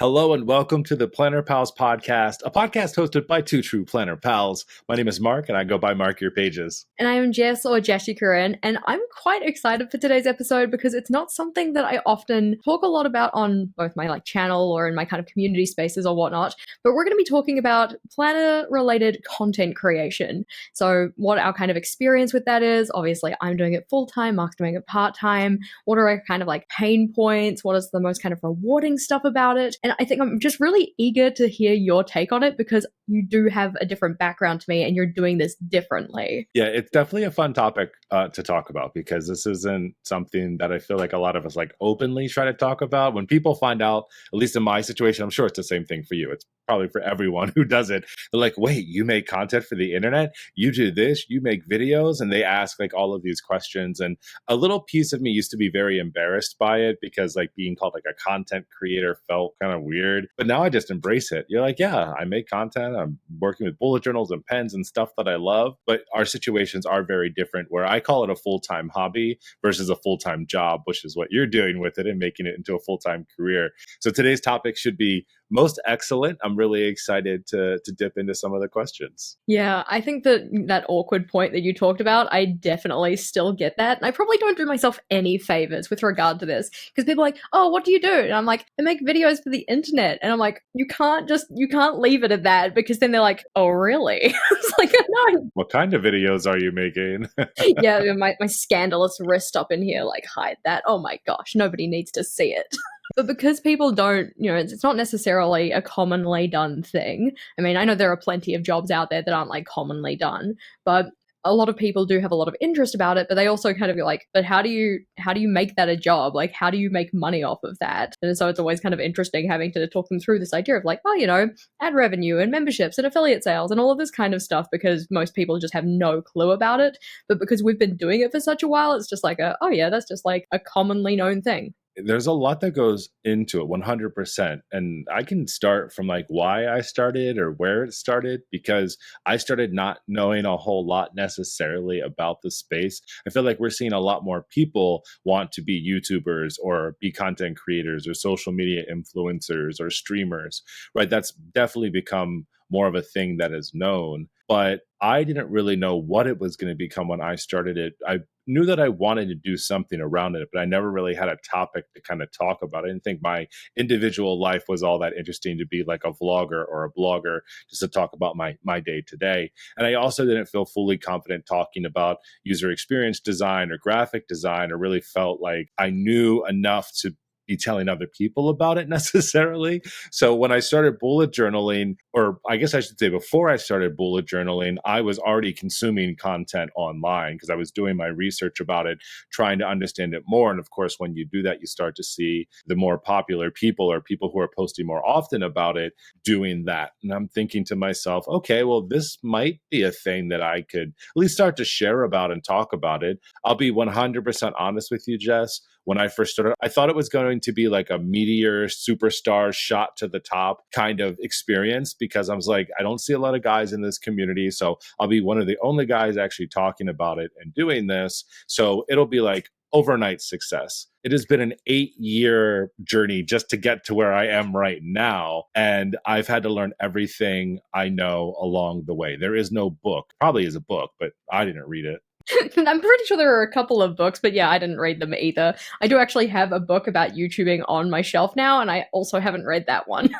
Hello and welcome to the Planner Pals podcast, a podcast hosted by two true Planner Pals. My name is Mark and I go by Mark Your Pages. And I'm Jess or Jessie Curran, and I'm quite excited for today's episode because it's not something that I often talk a lot about on both my channel or in my kind of community spaces or whatnot. But we're going to be talking about planner-related content creation. So what our kind of experience with that is. Obviously, I'm doing it full-time, Mark's doing it part-time. What are our kind of pain points? What is the most kind of rewarding stuff about it? And I think I'm just really eager to hear your take on it because you do have a different background to me and you're doing this differently. Yeah, it's definitely a fun topic to talk about because this isn't something that I feel like a lot of us openly try to talk about. When people find out, at least in my situation, I'm sure it's the same thing for you. It's probably for everyone who does it. They're like, wait, you make content for the internet? You do this? You make videos? And they ask all of these questions. And a little piece of me used to be very embarrassed by it because being called a content creator felt kind of weird. But now I just embrace it. You're like, yeah, I make content. I'm working with bullet journals and pens and stuff that I love. But our situations are very different where I call it a full-time hobby versus a full-time job, which is what you're doing with it and making it into a full-time career. So today's topic should be most excellent. I'm really excited to dip into some of the questions. Yeah, I think that awkward point that you talked about, I definitely still get that. And I probably don't do myself any favors with regard to this because people are like, oh, what do you do? And I'm like, I make videos for the internet. And I'm like, you can't leave it at that because then they're like, oh, really? It's like, no. What kind of videos are you making? Yeah, my scandalous wrist up in here, hide that. Oh my gosh, nobody needs to see it. But because people don't, it's not necessarily a commonly done thing. I mean, I know there are plenty of jobs out there that aren't commonly done, but a lot of people do have a lot of interest about it, but they also kind of be like, but how do you make that a job? How do you make money off of that? And so it's always kind of interesting having to talk them through this idea of ad revenue and memberships and affiliate sales and all of this kind of stuff because most people just have no clue about it. But because we've been doing it for such a while, it's just oh yeah, that's just a commonly known thing. There's a lot that goes into it, 100%. And I can start from why I started or where it started, because I started not knowing a whole lot necessarily about the space. I feel like we're seeing a lot more people want to be YouTubers or be content creators or social media influencers or streamers, right? That's definitely become more of a thing that is known. But I didn't really know what it was going to become when I started it. I knew that I wanted to do something around it, but I never really had a topic to kind of talk about. I didn't think my individual life was all that interesting to be like a vlogger or a blogger just to talk about my day to day. And I also didn't feel fully confident talking about user experience design or graphic design, or really felt like I knew enough to be telling other people about it necessarily. So when I started bullet journaling, or I guess I should say before I started bullet journaling, I was already consuming content online because I was doing my research about it, trying to understand it more. And of course, when you do that, you start to see the more popular people or people who are posting more often about it doing that. And I'm thinking to myself, okay, well, this might be a thing that I could at least start to share about and talk about it. I'll be 100% honest with you, Jess. When I first started, I thought it was going to be a meteor superstar shot to the top kind of experience because I was like, I don't see a lot of guys in this community. So I'll be one of the only guys actually talking about it and doing this. So it'll be overnight success. It has been an 8-year journey just to get to where I am right now. And I've had to learn everything I know along the way. There is no book. Probably is a book, but I didn't read it. I'm pretty sure there are a couple of books, but yeah, I didn't read them either. I do actually have a book about YouTubing on my shelf now, and I also haven't read that one.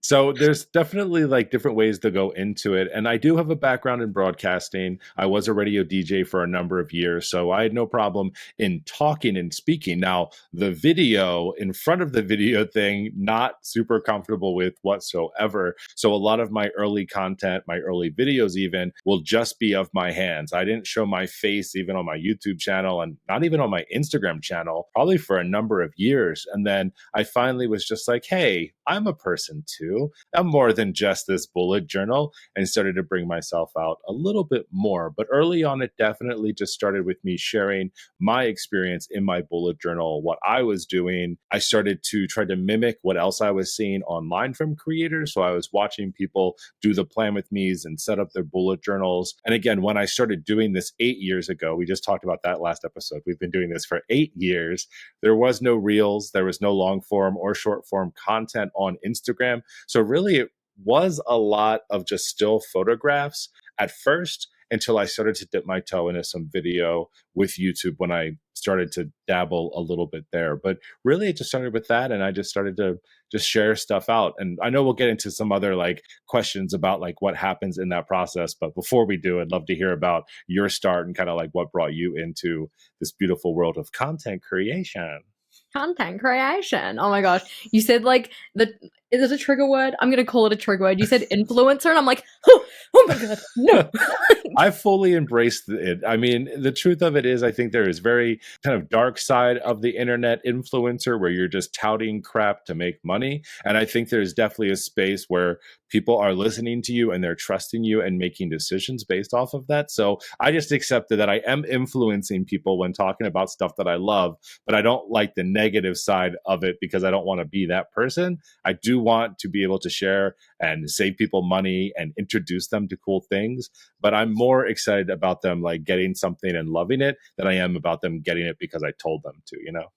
So there's definitely different ways to go into it. And I do have a background in broadcasting. I was a radio DJ for a number of years, so I had no problem in talking and speaking. Now, the video in front of the video thing, not super comfortable with whatsoever. So a lot of my early content, my early videos even, will just be of my hands. I didn't show my face even on my YouTube channel and not even on my Instagram channel, probably for a number of years. And then I finally was just like, hey, I'm a person too. do. I'm more than just this bullet journal, and started to bring myself out a little bit more. But early on, it definitely just started with me sharing my experience in my bullet journal, what I was doing. I started to try to mimic what else I was seeing online from creators. So I was watching people do the plan with me's and set up their bullet journals. And again, when I started doing this 8 years ago, we just talked about that last episode. We've been doing this for 8 years. There was no reels, there was no long form or short form content on Instagram. So really, it was a lot of just still photographs at first, until I started to dip my toe into some video with YouTube when I started to dabble a little bit there. But really, it just started with that, and I just started to just share stuff out. And I know we'll get into some other like questions about like what happens in that process. But before we do, I'd love to hear about your start and kind of like what brought you into this beautiful world of content creation. Content creation. Oh my gosh. You said like is it a trigger word? I'm gonna call it a trigger word. You said influencer, and I'm like, oh my god, no. I fully embraced it. I mean, the truth of it is, I think there is very kind of dark side of the internet influencer where you're just touting crap to make money. And I think there's definitely a space where people are listening to you and they're trusting you and making decisions based off of that. So I just accepted that I am influencing people when talking about stuff that I love, but I don't like the negative side of it because I don't want to be that person. I do want to be able to share and save people money and introduce them to cool things, but I'm more excited about them like getting something and loving it than I am about them getting it because I told them to, you know?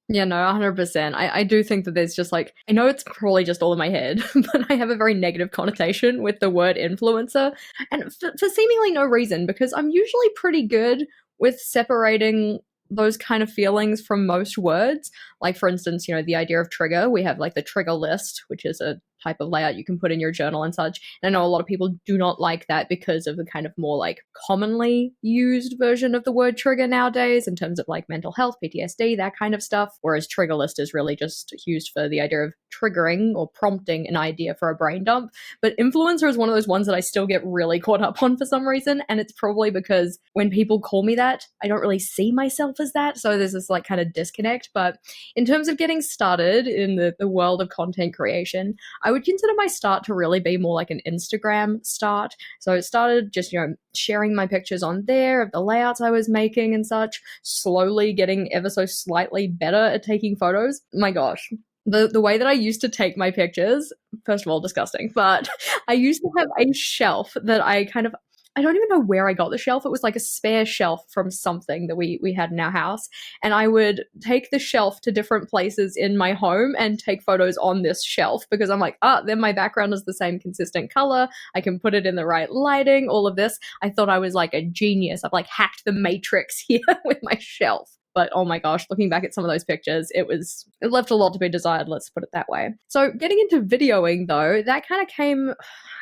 Yeah, no, 100%. I do think that there's just like, I know it's probably just all in my head, but I have a very negative connotation with the word influencer, and for seemingly no reason, because I'm usually pretty good with separating those kind of feelings from most words. Like, for instance, the idea of trigger, we have like the trigger list, which is a type of layout you can put in your journal and such. And I know a lot of people do not like that because of the kind of more like commonly used version of the word trigger nowadays in terms of like mental health, PTSD, that kind of stuff. Whereas trigger list is really just used for the idea of triggering or prompting an idea for a brain dump. But influencer is one of those ones that I still get really caught up on for some reason. And it's probably because when people call me that, I don't really see myself as that. So there's this like kind of disconnect. But in terms of getting started in the world of content creation, I would consider my start to really be more like an Instagram start. So it started just, sharing my pictures on there of the layouts I was making and such, slowly getting ever so slightly better at taking photos. My gosh. The way that I used to take my pictures, first of all, disgusting, but I used to have a shelf that I don't even know where I got the shelf. It was like a spare shelf from something that we had in our house. And I would take the shelf to different places in my home and take photos on this shelf because I'm like, then my background is the same consistent color. I can put it in the right lighting, all of this. I thought I was like a genius. I've like hacked the matrix here with my shelf. But oh my gosh, looking back at some of those pictures, it left a lot to be desired, let's put it that way. So getting into videoing though, that kind of came, I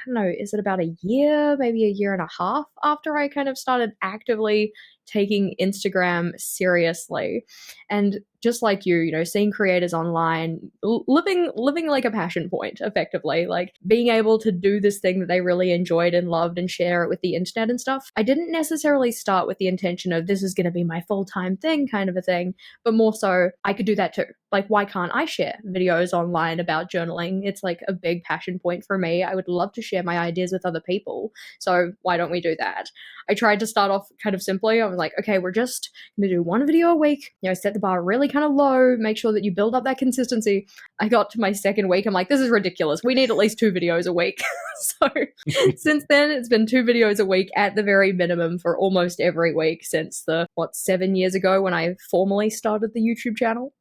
don't know, is it about a year, maybe a year and a half after I kind of started actively taking Instagram seriously. And just like you, seeing creators online, living like a passion point, effectively, like being able to do this thing that they really enjoyed and loved and share it with the internet and stuff. I didn't necessarily start with the intention of this is going to be my full-time thing kind of a thing, but more so I could do that too. Like, why can't I share videos online about journaling? It's like a big passion point for me. I would love to share my ideas with other people. So why don't we do that? I tried to start off kind of simply. I was like, okay, we're just going to do one video a week, set the bar really kind of low, make sure that you build up that consistency. I got to my second week. I'm like, this is ridiculous. We need at least 2 videos a week. So since then, it's been 2 videos a week at the very minimum for almost every week since 7 years ago when I formally started the YouTube channel.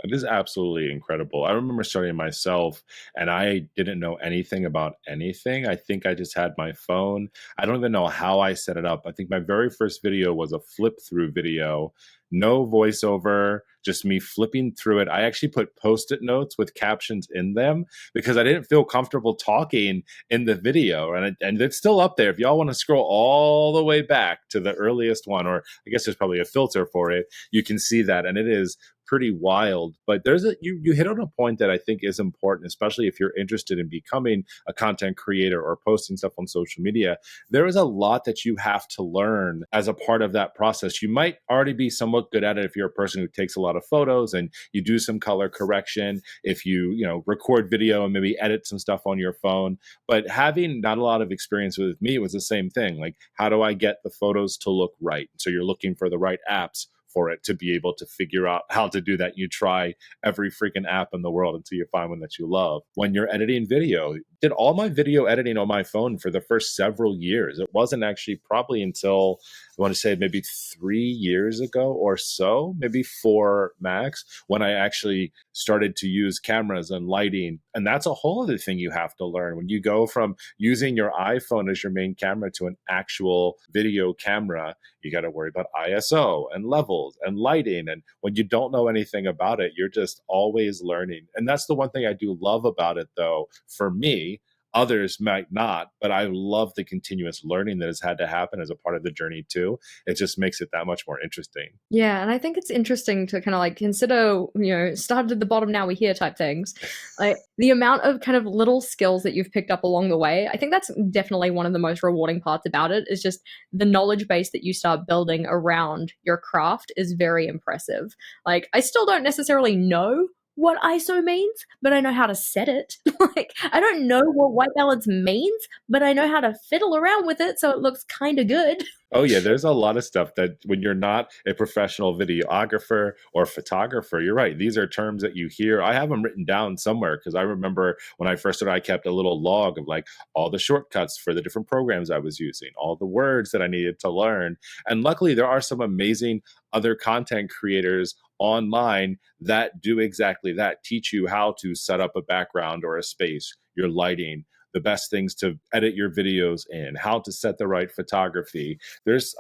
It is absolutely incredible. I remember starting myself and I didn't know anything about anything. I think I just had my phone. I don't even know how I set it up. I think my very first video was a flip through video, no voiceover, just me flipping through it. I actually put Post-it notes with captions in them because I didn't feel comfortable talking in the video. And it's still up there. If y'all want to scroll all the way back to the earliest one, or I guess there's probably a filter for it, you can see that. And it is pretty wild. But you hit on a point that I think is important, especially if you're interested in becoming a content creator or posting stuff on social media. There is a lot that you have to learn as a part of that process. You might already be somewhat good at it if you're a person who takes a lot of photos and you do some color correction, if you know, record video and maybe edit some stuff on your phone. But having not a lot of experience with me, it was the same thing. Like, how do I get the photos to look right? So you're looking for the right apps for it to be able to figure out how to do that. You try every freaking app in the world until you find one that you love. When you're editing video, did all my video editing on my phone for the first several years. It wasn't actually probably until, I want to say maybe 3 years ago or so, maybe 4 max, when I actually started to use cameras and lighting. And that's a whole other thing you have to learn. When you go from using your iPhone as your main camera to an actual video camera, you got to worry about ISO and levels and lighting. And when you don't know anything about it, you're just always learning. And that's the one thing I do love about it, though, for me. Others might not, but I love the continuous learning that has had to happen as a part of the journey too. It just makes it that much more interesting. Yeah, and I think it's interesting to kind of like consider, you know, started at the bottom, now we're here type things. Like the amount of kind of little skills that you've picked up along the way. I think that's definitely one of the most rewarding parts about it, is just the knowledge base that you start building around your craft is very impressive. Like, I still don't necessarily know what ISO means, but I know how to set it. Like, I don't know what white balance means, but I know how to fiddle around with it so it looks kind of good. Oh yeah, there's a lot of stuff that when you're not a professional videographer or photographer, you're right. These are terms that you hear. I have them written down somewhere because I remember when I first started, I kept a little log of like all the shortcuts for the different programs I was using, all the words that I needed to learn. And luckily, there are some amazing other content creators online that do exactly that, teach you how to set up a background or a space, your lighting, the best things to edit your videos in, how to set the right photography.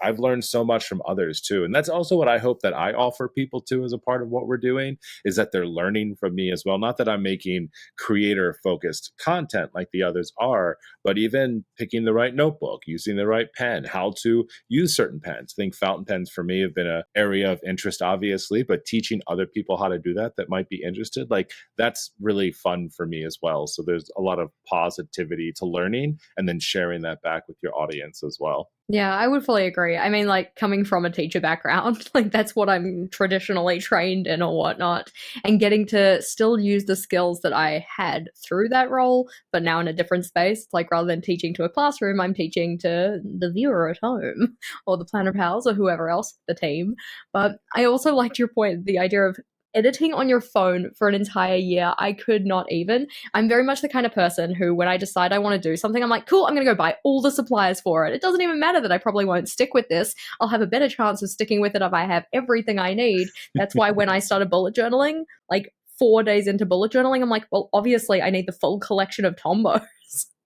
I've learned so much from others too. And that's also what I hope that I offer people too as a part of what we're doing, is that they're learning from me as well. Not that I'm making creator focused content like the others are, but even picking the right notebook, using the right pen, how to use certain pens. I think fountain pens for me have been an area of interest, obviously, but teaching other people how to do that might be interested, like that's really fun for me as well. So there's a lot of positivity to learning and then sharing that back with your audience as well. Yeah, I would fully agree. I mean, like, coming from a teacher background, like, that's what I'm traditionally trained in or whatnot. And getting to still use the skills that I had through that role, but now in a different space. Like, rather than teaching to a classroom, I'm teaching to the viewer at home or the planner pals or whoever else, the team. But I also liked your point, the idea of editing on your phone for an entire year. I could not even. I'm very much the kind of person who, when I decide I want to do something, I'm like, cool, I'm going to go buy all the supplies for it. It doesn't even matter that I probably won't stick with this. I'll have a better chance of sticking with it if I have everything I need. That's why when I started bullet journaling, like 4 days into bullet journaling, I'm like, well, obviously I need the full collection of Tombos.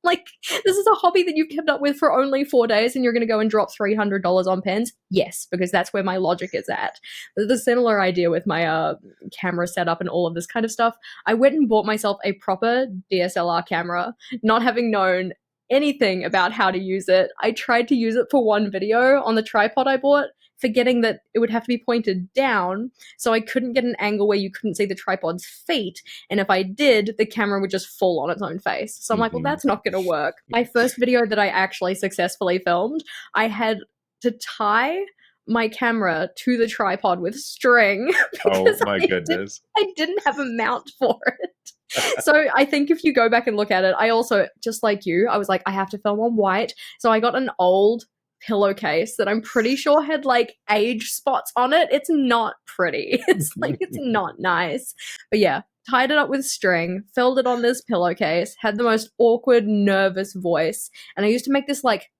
Like, this is a hobby that you've kept up with for only 4 days and you're going to go and drop $300 on pens? Yes, because that's where my logic is at. The similar idea with my camera setup and all of this kind of stuff. I went and bought myself a proper DSLR camera, not having known anything about how to use it. I tried to use it for one video on the tripod I bought, forgetting that it would have to be pointed down, so I couldn't get an angle where you couldn't see the tripod's feet, and if I did, the camera would just fall on its own face. So I'm like, well, that's not going to work. My first video that I actually successfully filmed, I had to tie my camera to the tripod with string because oh my goodness, I didn't have a mount for it. So I think if you go back and look at it, I also, just like you, I was like, I have to film on white. So I got an old pillowcase that I'm pretty sure had like age spots on it. It's not pretty. It's like, it's not nice. But yeah, tied it up with string, filled it on this pillowcase, had the most awkward, nervous voice. And I used to make this like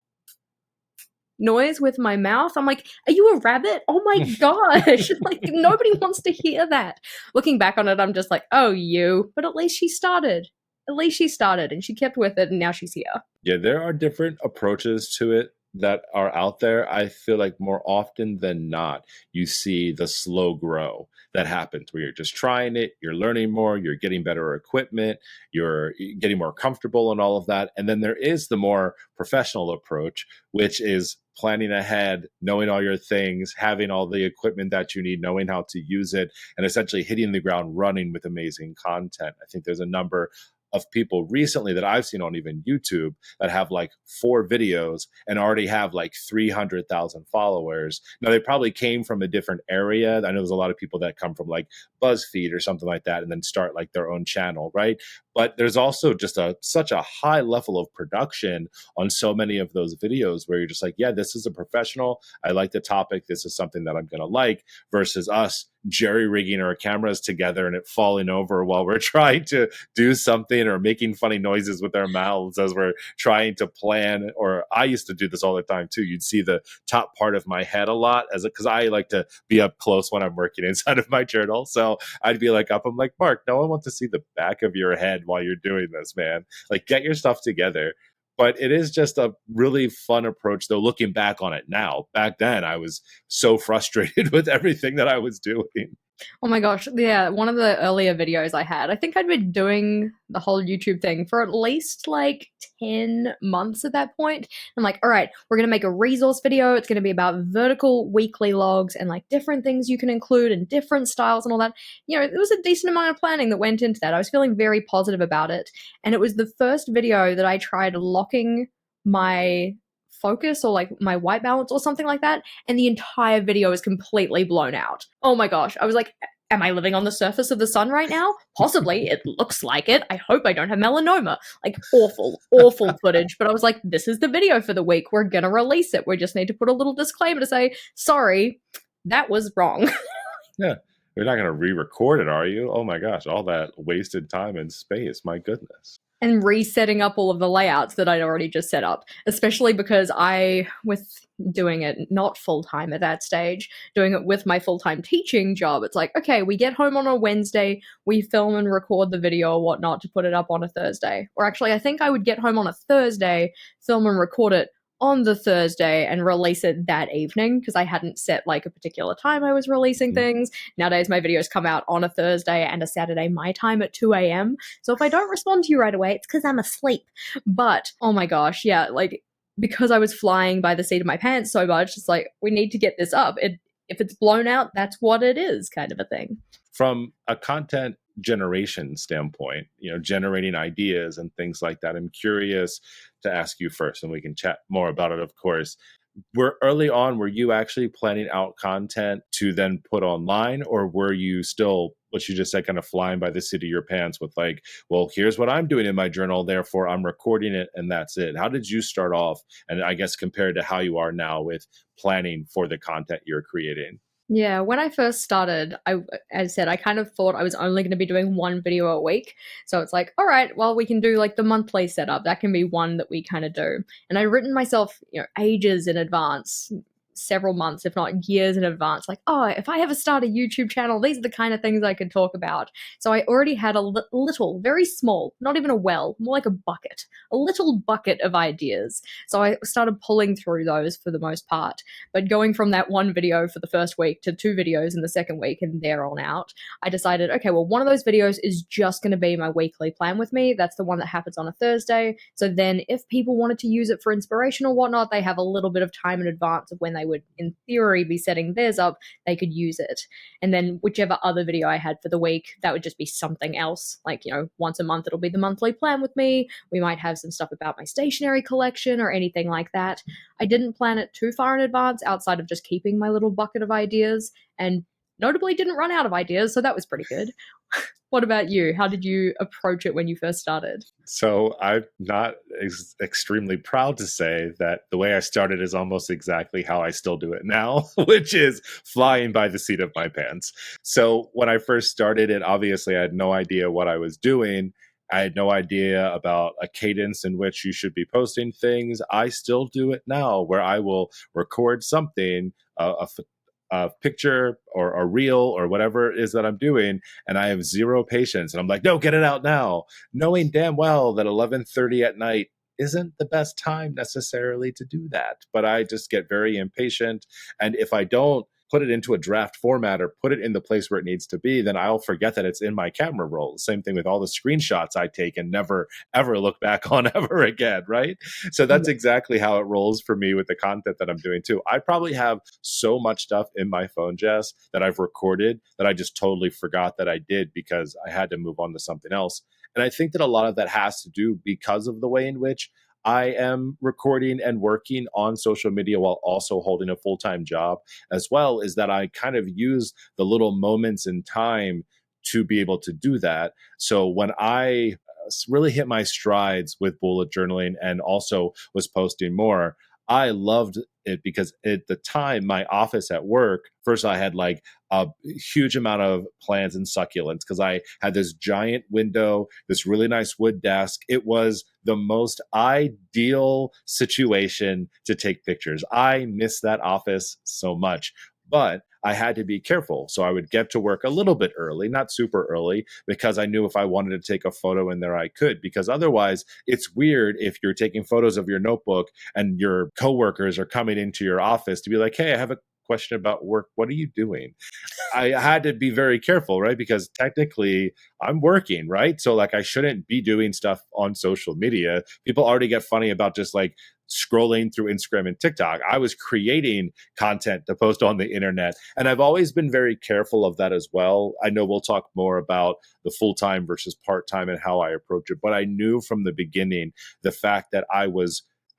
noise with my mouth. I'm like, are you a rabbit? Oh my gosh. Like, nobody wants to hear that. Looking back on it, I'm just like, oh, you. But at least she started. At least she started and she kept with it and now she's here. Yeah, there are different approaches to it that are out there. I feel like more often than not, you see the slow grow. that happens where you're just trying it, you're learning more, you're getting better equipment, you're getting more comfortable and all of that. And then there is the more professional approach, which is planning ahead, knowing all your things, having all the equipment that you need, knowing how to use it, and essentially hitting the ground running with amazing content. I think there's a number of people recently that I've seen on even YouTube that have like 4 videos and already have like 300,000 followers. Now, they probably came from a different area. I know there's a lot of people that come from like BuzzFeed or something like that and then start like their own channel, right? But there's also just such a high level of production on so many of those videos where you're just like, yeah, this is a professional. I like the topic. This is something that I'm going to like, versus us jerry rigging our cameras together and it falling over while we're trying to do something, or making funny noises with our mouths as we're trying to plan. Or I used to do this all the time too. You'd see the top part of my head a lot because I like to be up close when I'm working inside of my journal. So I'd be like up, I'm like, Mark, no one wants to see the back of your head while you're doing this, man. Like, get your stuff together. But it is just a really fun approach, though, looking back on it now. Back then, I was so frustrated with everything that I was doing. Oh my gosh, yeah, one of the earlier videos I had, I think I'd been doing the whole YouTube thing for at least like 10 months at that point. I'm like, all right, we're going to make a resource video. It's going to be about vertical weekly logs and like different things you can include and different styles and all that. You know, there was a decent amount of planning that went into that. I was feeling very positive about it. And it was the first video that I tried locking my focus or like my white balance or something like that, and the entire video is completely blown out. Oh my gosh, I was like, am I living on the surface of the sun right now? Possibly. It looks like it. I hope I don't have melanoma. Like, awful footage. But I was like, this is the video for the week. We're gonna release it. We just need to put a little disclaimer to say, sorry, that was wrong. Yeah. You're not going to re-record it, are you? Oh my gosh, all that wasted time and space. My goodness. And resetting up all of the layouts that I'd already just set up, especially because I, with doing it not full-time at that stage, doing it with my full-time teaching job, it's like, okay, we get home on a Wednesday, we film and record the video or whatnot to put it up on a Thursday. Or actually, I think I would get home on a Thursday, film and record it on the Thursday and release it that evening because I hadn't set like a particular time I was releasing things. Nowadays, my videos come out on a Thursday and a Saturday my time at 2 a.m. So if I don't respond to you right away, it's because I'm asleep. But oh my gosh, yeah, like because I was flying by the seat of my pants so much, it's like, we need to get this up. If it's blown out, that's what it is, kind of a thing. From a content generation standpoint, you know, generating ideas and things like that, I'm curious to ask you first, and we can chat more about it, of course. Were you actually planning out content to then put online, or were you still, what you just said, kind of flying by the seat of your pants with like, well, here's what I'm doing in my journal, therefore I'm recording it and that's it? How did you start off? And I guess compared to how you are now with planning for the content you're creating? Yeah, when I first started, as I said, I kind of thought I was only going to be doing one video a week. So it's like, all right, well, we can do like the monthly setup. That can be one that we kind of do. And I'd written myself, you know, ages in advance, several months, if not years in advance, like, oh, if I ever start a YouTube channel, these are the kind of things I could talk about. So I already had a little, very small, not even a well, more like a little bucket of ideas. So I started pulling through those for the most part. But going from that one video for the first week to 2 videos in the second week and there on out, I decided, okay, well, one of those videos is just going to be my weekly plan with me. That's the one that happens on a Thursday. So then if people wanted to use it for inspiration or whatnot, they have a little bit of time in advance of when they would, in theory, be setting theirs up, they could use it. And then whichever other video I had for the week, that would just be something else. Like, you know, once a month, it'll be the monthly plan with me. We might have some stuff about my stationery collection or anything like that. I didn't plan it too far in advance outside of just keeping my little bucket of ideas, and notably didn't run out of ideas. So that was pretty good. What about you? How did you approach it when you first started? So I'm not extremely proud to say that the way I started is almost exactly how I still do it now, which is flying by the seat of my pants. So when I first started it, obviously I had no idea what I was doing. I had no idea about a cadence in which you should be posting things. I still do it now, where I will record something, a picture or a reel or whatever it is that I'm doing, and I have zero patience. And I'm like, no, get it out now, knowing damn well that 11:30 at night isn't the best time necessarily to do that. But I just get very impatient. And if I don't put it into a draft format or put it in the place where it needs to be, then I'll forget that it's in my camera roll. Same thing with all the screenshots I take and never ever look back on ever again, right? So that's exactly how it rolls for me with the content that I'm doing too. I probably have so much stuff in my phone, Jess, that I've recorded that I just totally forgot that I did because I had to move on to something else. And I think that a lot of that has to do because of the way in which I am recording and working on social media while also holding a full time job as well, is that I kind of use the little moments in time to be able to do that. So when I really hit my strides with bullet journaling and also was posting more, I loved it because at the time, my office at work, first I had like a huge amount of plants and succulents because I had this giant window, this really nice wood desk. It was the most ideal situation to take pictures. I miss that office so much. But I had to be careful. So I would get to work a little bit early, not super early, because I knew if I wanted to take a photo in there, I could. Because otherwise, it's weird if you're taking photos of your notebook and your coworkers are coming into your office to be like, hey, I have a question about work. What are you doing? I had to be very careful, right? Because technically I'm working, right? So like I shouldn't be doing stuff on social media. People already get funny about just like scrolling through Instagram and TikTok. I was creating content to post on the internet. And I've always been very careful of that as well. I know we'll talk more about the full-time versus part-time and how I approach it. But I knew from the beginning the fact that I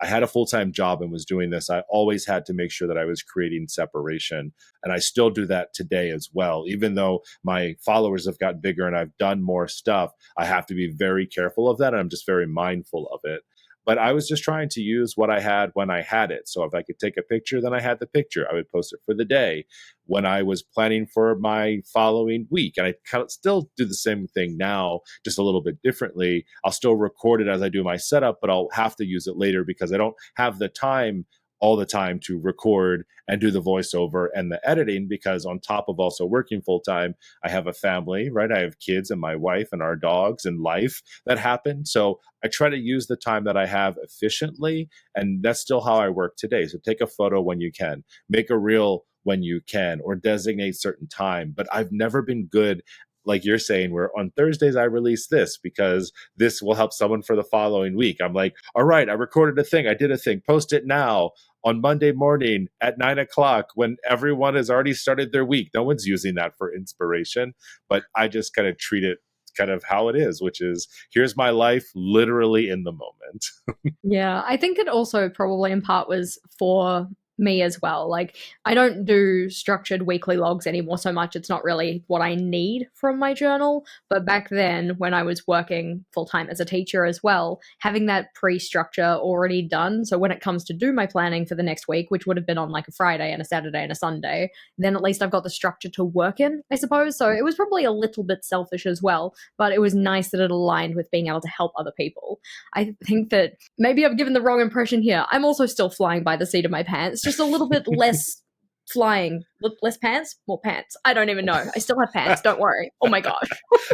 had a full-time job and was doing this. I always had to make sure that I was creating separation. And I still do that today as well. Even though my followers have got bigger and I've done more stuff, I have to be very careful of that. And I'm just very mindful of it. But I was just trying to use what I had when I had it. So if I could take a picture, then I had the picture. I would post it for the day. When I was planning for my following week, and I kind of still do the same thing now, just a little bit differently. I'll still record it as I do my setup, but I'll have to use it later because I don't have the time all the time to record and do the voiceover and the editing, because on top of also working full time, I have a family, right? I have kids and my wife and our dogs and life that happen. So I try to use the time that I have efficiently. And that's still how I work today. So take a photo when you can, make a reel when you can, or designate certain time. But I've never been good, like you're saying, where on Thursdays I release this because this will help someone for the following week. I'm like, all right, I recorded a thing, I did a thing, post it now on Monday morning at 9 o'clock when everyone has already started their week. No one's using that for inspiration, but I just kind of treat it kind of how it is, which is here's my life literally in the moment. Yeah, I think it also probably in part was for me as well. Like, I don't do structured weekly logs anymore so much. It's not really what I need from my journal. But back then, when I was working full time as a teacher as well, having that pre structure already done. So when it comes to do my planning for the next week, which would have been on like a Friday and a Saturday and a Sunday, then at least I've got the structure to work in, I suppose. So it was probably a little bit selfish as well. But it was nice that it aligned with being able to help other people. I think that maybe I've given the wrong impression here. I'm also still flying by the seat of my pants, just a little bit less flying. Less pants? More pants. I don't even know. I still have pants. Don't worry. Oh my gosh.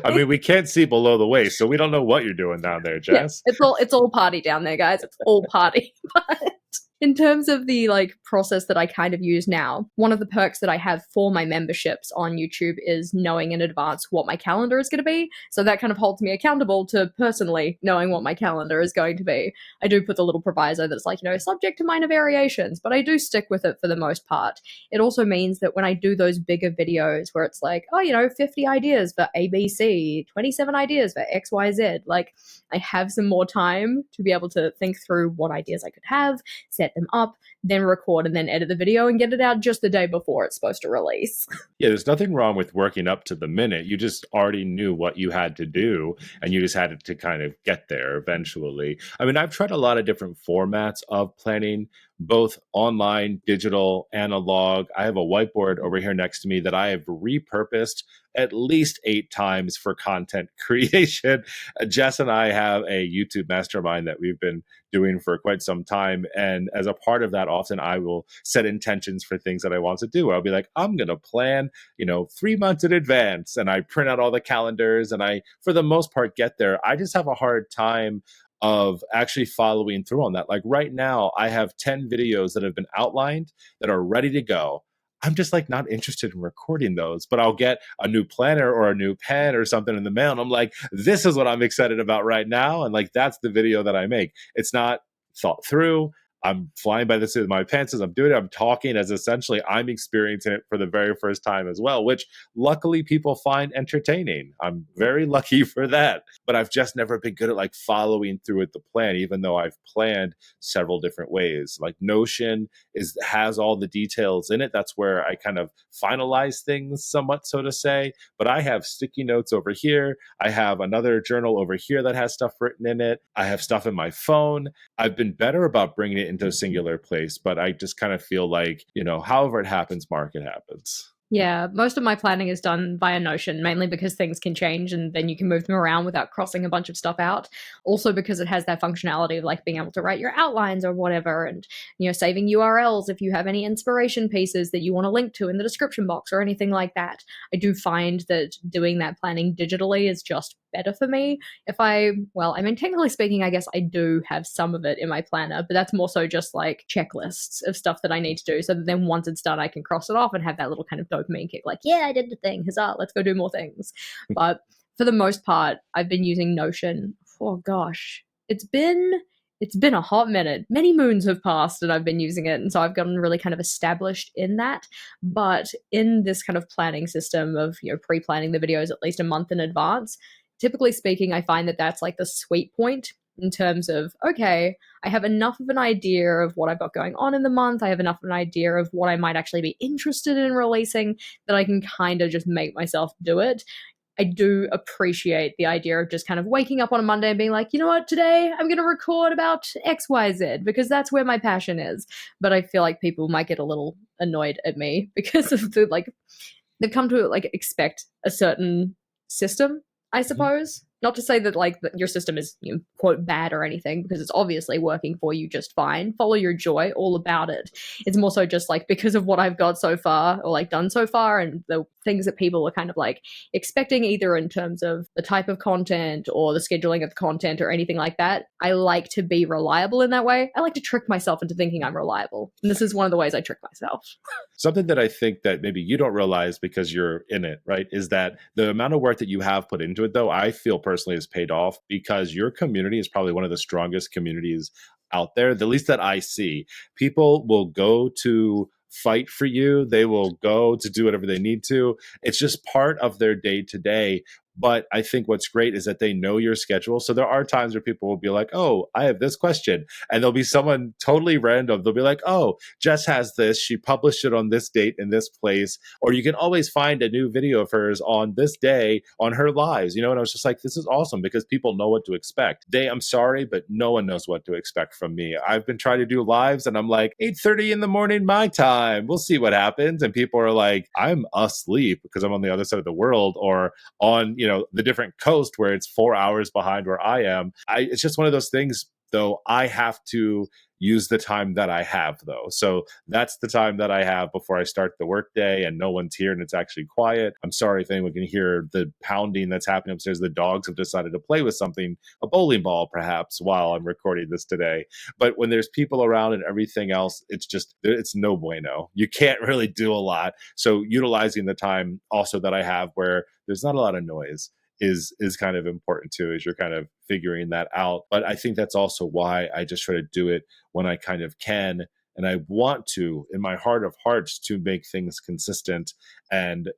I mean, we can't see below the waist, so we don't know what you're doing down there, Jess. Yeah, it's all party down there, guys. It's all party. But in terms of the like process that I kind of use now, one of the perks that I have for my memberships on YouTube is knowing in advance what my calendar is going to be. So that kind of holds me accountable to personally knowing what my calendar is going to be. I do put the little proviso that's like, subject to minor variations, but I do stick with it for the most part. It also means that when I do those bigger videos where it's like, 50 ideas for ABC, 27 ideas for XYZ, like I have some more time to be able to think through what ideas I could have, set them up, then record and then edit the video and get it out just the day before it's supposed to release. Yeah, there's nothing wrong with working up to the minute. You just already knew what you had to do and you just had to kind of get there eventually. I mean, I've tried a lot of different formats of planning, both online, digital, analog. I have a whiteboard over here next to me that I have repurposed at least 8 times for content creation. Jess and I have a YouTube mastermind that we've been doing for quite some time. And as a part of that, often I will set intentions for things that I want to do. I'll be like, I'm going to plan, 3 months in advance. And I print out all the calendars and I, for the most part, get there. I just have a hard time of actually following through on that. Like right now, I have 10 videos that have been outlined that are ready to go. I'm just like not interested in recording those, but I'll get a new planner or a new pen or something in the mail. And I'm like, this is what I'm excited about right now. And like, that's the video that I make. It's not thought through. I'm flying by the seat of my pants as I'm doing it. I'm talking as essentially I'm experiencing it for the very first time as well, which luckily people find entertaining. I'm very lucky for that. But I've just never been good at like following through with the plan, even though I've planned several different ways. Like Notion has all the details in it. That's where I kind of finalize things somewhat, so to say. But I have sticky notes over here. I have another journal over here that has stuff written in it. I have stuff in my phone. I've been better about bringing it into a singular place, but I just kind of feel like, however it happens, Mark, it happens. Yeah, most of my planning is done via Notion, mainly because things can change and then you can move them around without crossing a bunch of stuff out. Also because it has that functionality of like being able to write your outlines or whatever, and saving URLs if you have any inspiration pieces that you want to link to in the description box or anything like that. I do find that doing that planning digitally is just better for me. Technically speaking, I guess I do have some of it in my planner, but that's more so just like checklists of stuff that I need to do, so that then once it's done, I can cross it off and have that little kind of dopamine kick, like, yeah, I did the thing, huzzah, let's go do more things. But for the most part, I've been using Notion. Oh gosh, it's been a hot minute. Many moons have passed and I've been using it, and so I've gotten really kind of established in that. But in this kind of planning system of pre-planning the videos at least a month in advance, typically speaking, I find that that's like the sweet point in terms of, okay, I have enough of an idea of what I've got going on in the month. I have enough of an idea of what I might actually be interested in releasing, that I can kind of just make myself do it. I do appreciate the idea of just kind of waking up on a Monday and being like, you know what, today I'm going to record about XYZ because that's where my passion is. But I feel like people might get a little annoyed at me because of they've come to expect a certain system, I suppose. Not to say that that your system is quote bad or anything, because it's obviously working for you just fine. Follow your joy, all about it. It's more so just because of what I've got so far or done so far, and the things that people are kind of expecting, either in terms of the type of content or the scheduling of the content or anything like that. I like to be reliable in that way. I like to trick myself into thinking I'm reliable, and this is one of the ways I trick myself. Something that I think that maybe you don't realize because you're in it, right, is that the amount of work that you have put into it, though, I feel personally has paid off, because your community is probably one of the strongest communities out there, the least that I see. People will go to fight for you. They will go to do whatever they need to. It's just part of their day to day. But I think what's great is that they know your schedule. So there are times where people will be like, oh, I have this question. And there'll be someone totally random. They'll be like, oh, Jess has this. She published it on this date in this place. Or you can always find a new video of hers on this day on her lives. And I was just like, this is awesome because people know what to expect. I'm sorry, but no one knows what to expect from me. I've been trying to do lives and I'm like, 8:30 in the morning, my time. We'll see what happens. And people are like, I'm asleep because I'm on the other side of the world, or on, the different coast where it's 4 hours behind where I am. It's just one of those things, though. I have to use the time that I have, though. So that's the time that I have before I start the workday and no one's here and it's actually quiet. I'm sorry if anyone can hear the pounding that's happening upstairs. The dogs have decided to play with something, a bowling ball perhaps, while I'm recording this today. But when there's people around and everything else, it's no bueno. You can't really do a lot. So utilizing the time also that I have where there's not a lot of noise is kind of important too, as you're kind of figuring that out. But I think that's also why I just try to do it when I kind of can. And I want to, in my heart of hearts, to make things consistent and,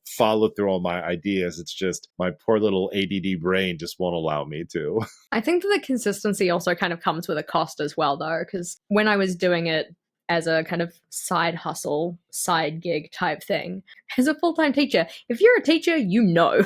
follow through all my ideas. It's just my poor little ADD brain just won't allow me to. I think that the consistency also kind of comes with a cost as well, though, because when I was doing it as a kind of side hustle, side gig type thing, as a full-time teacher, if you're a teacher, you know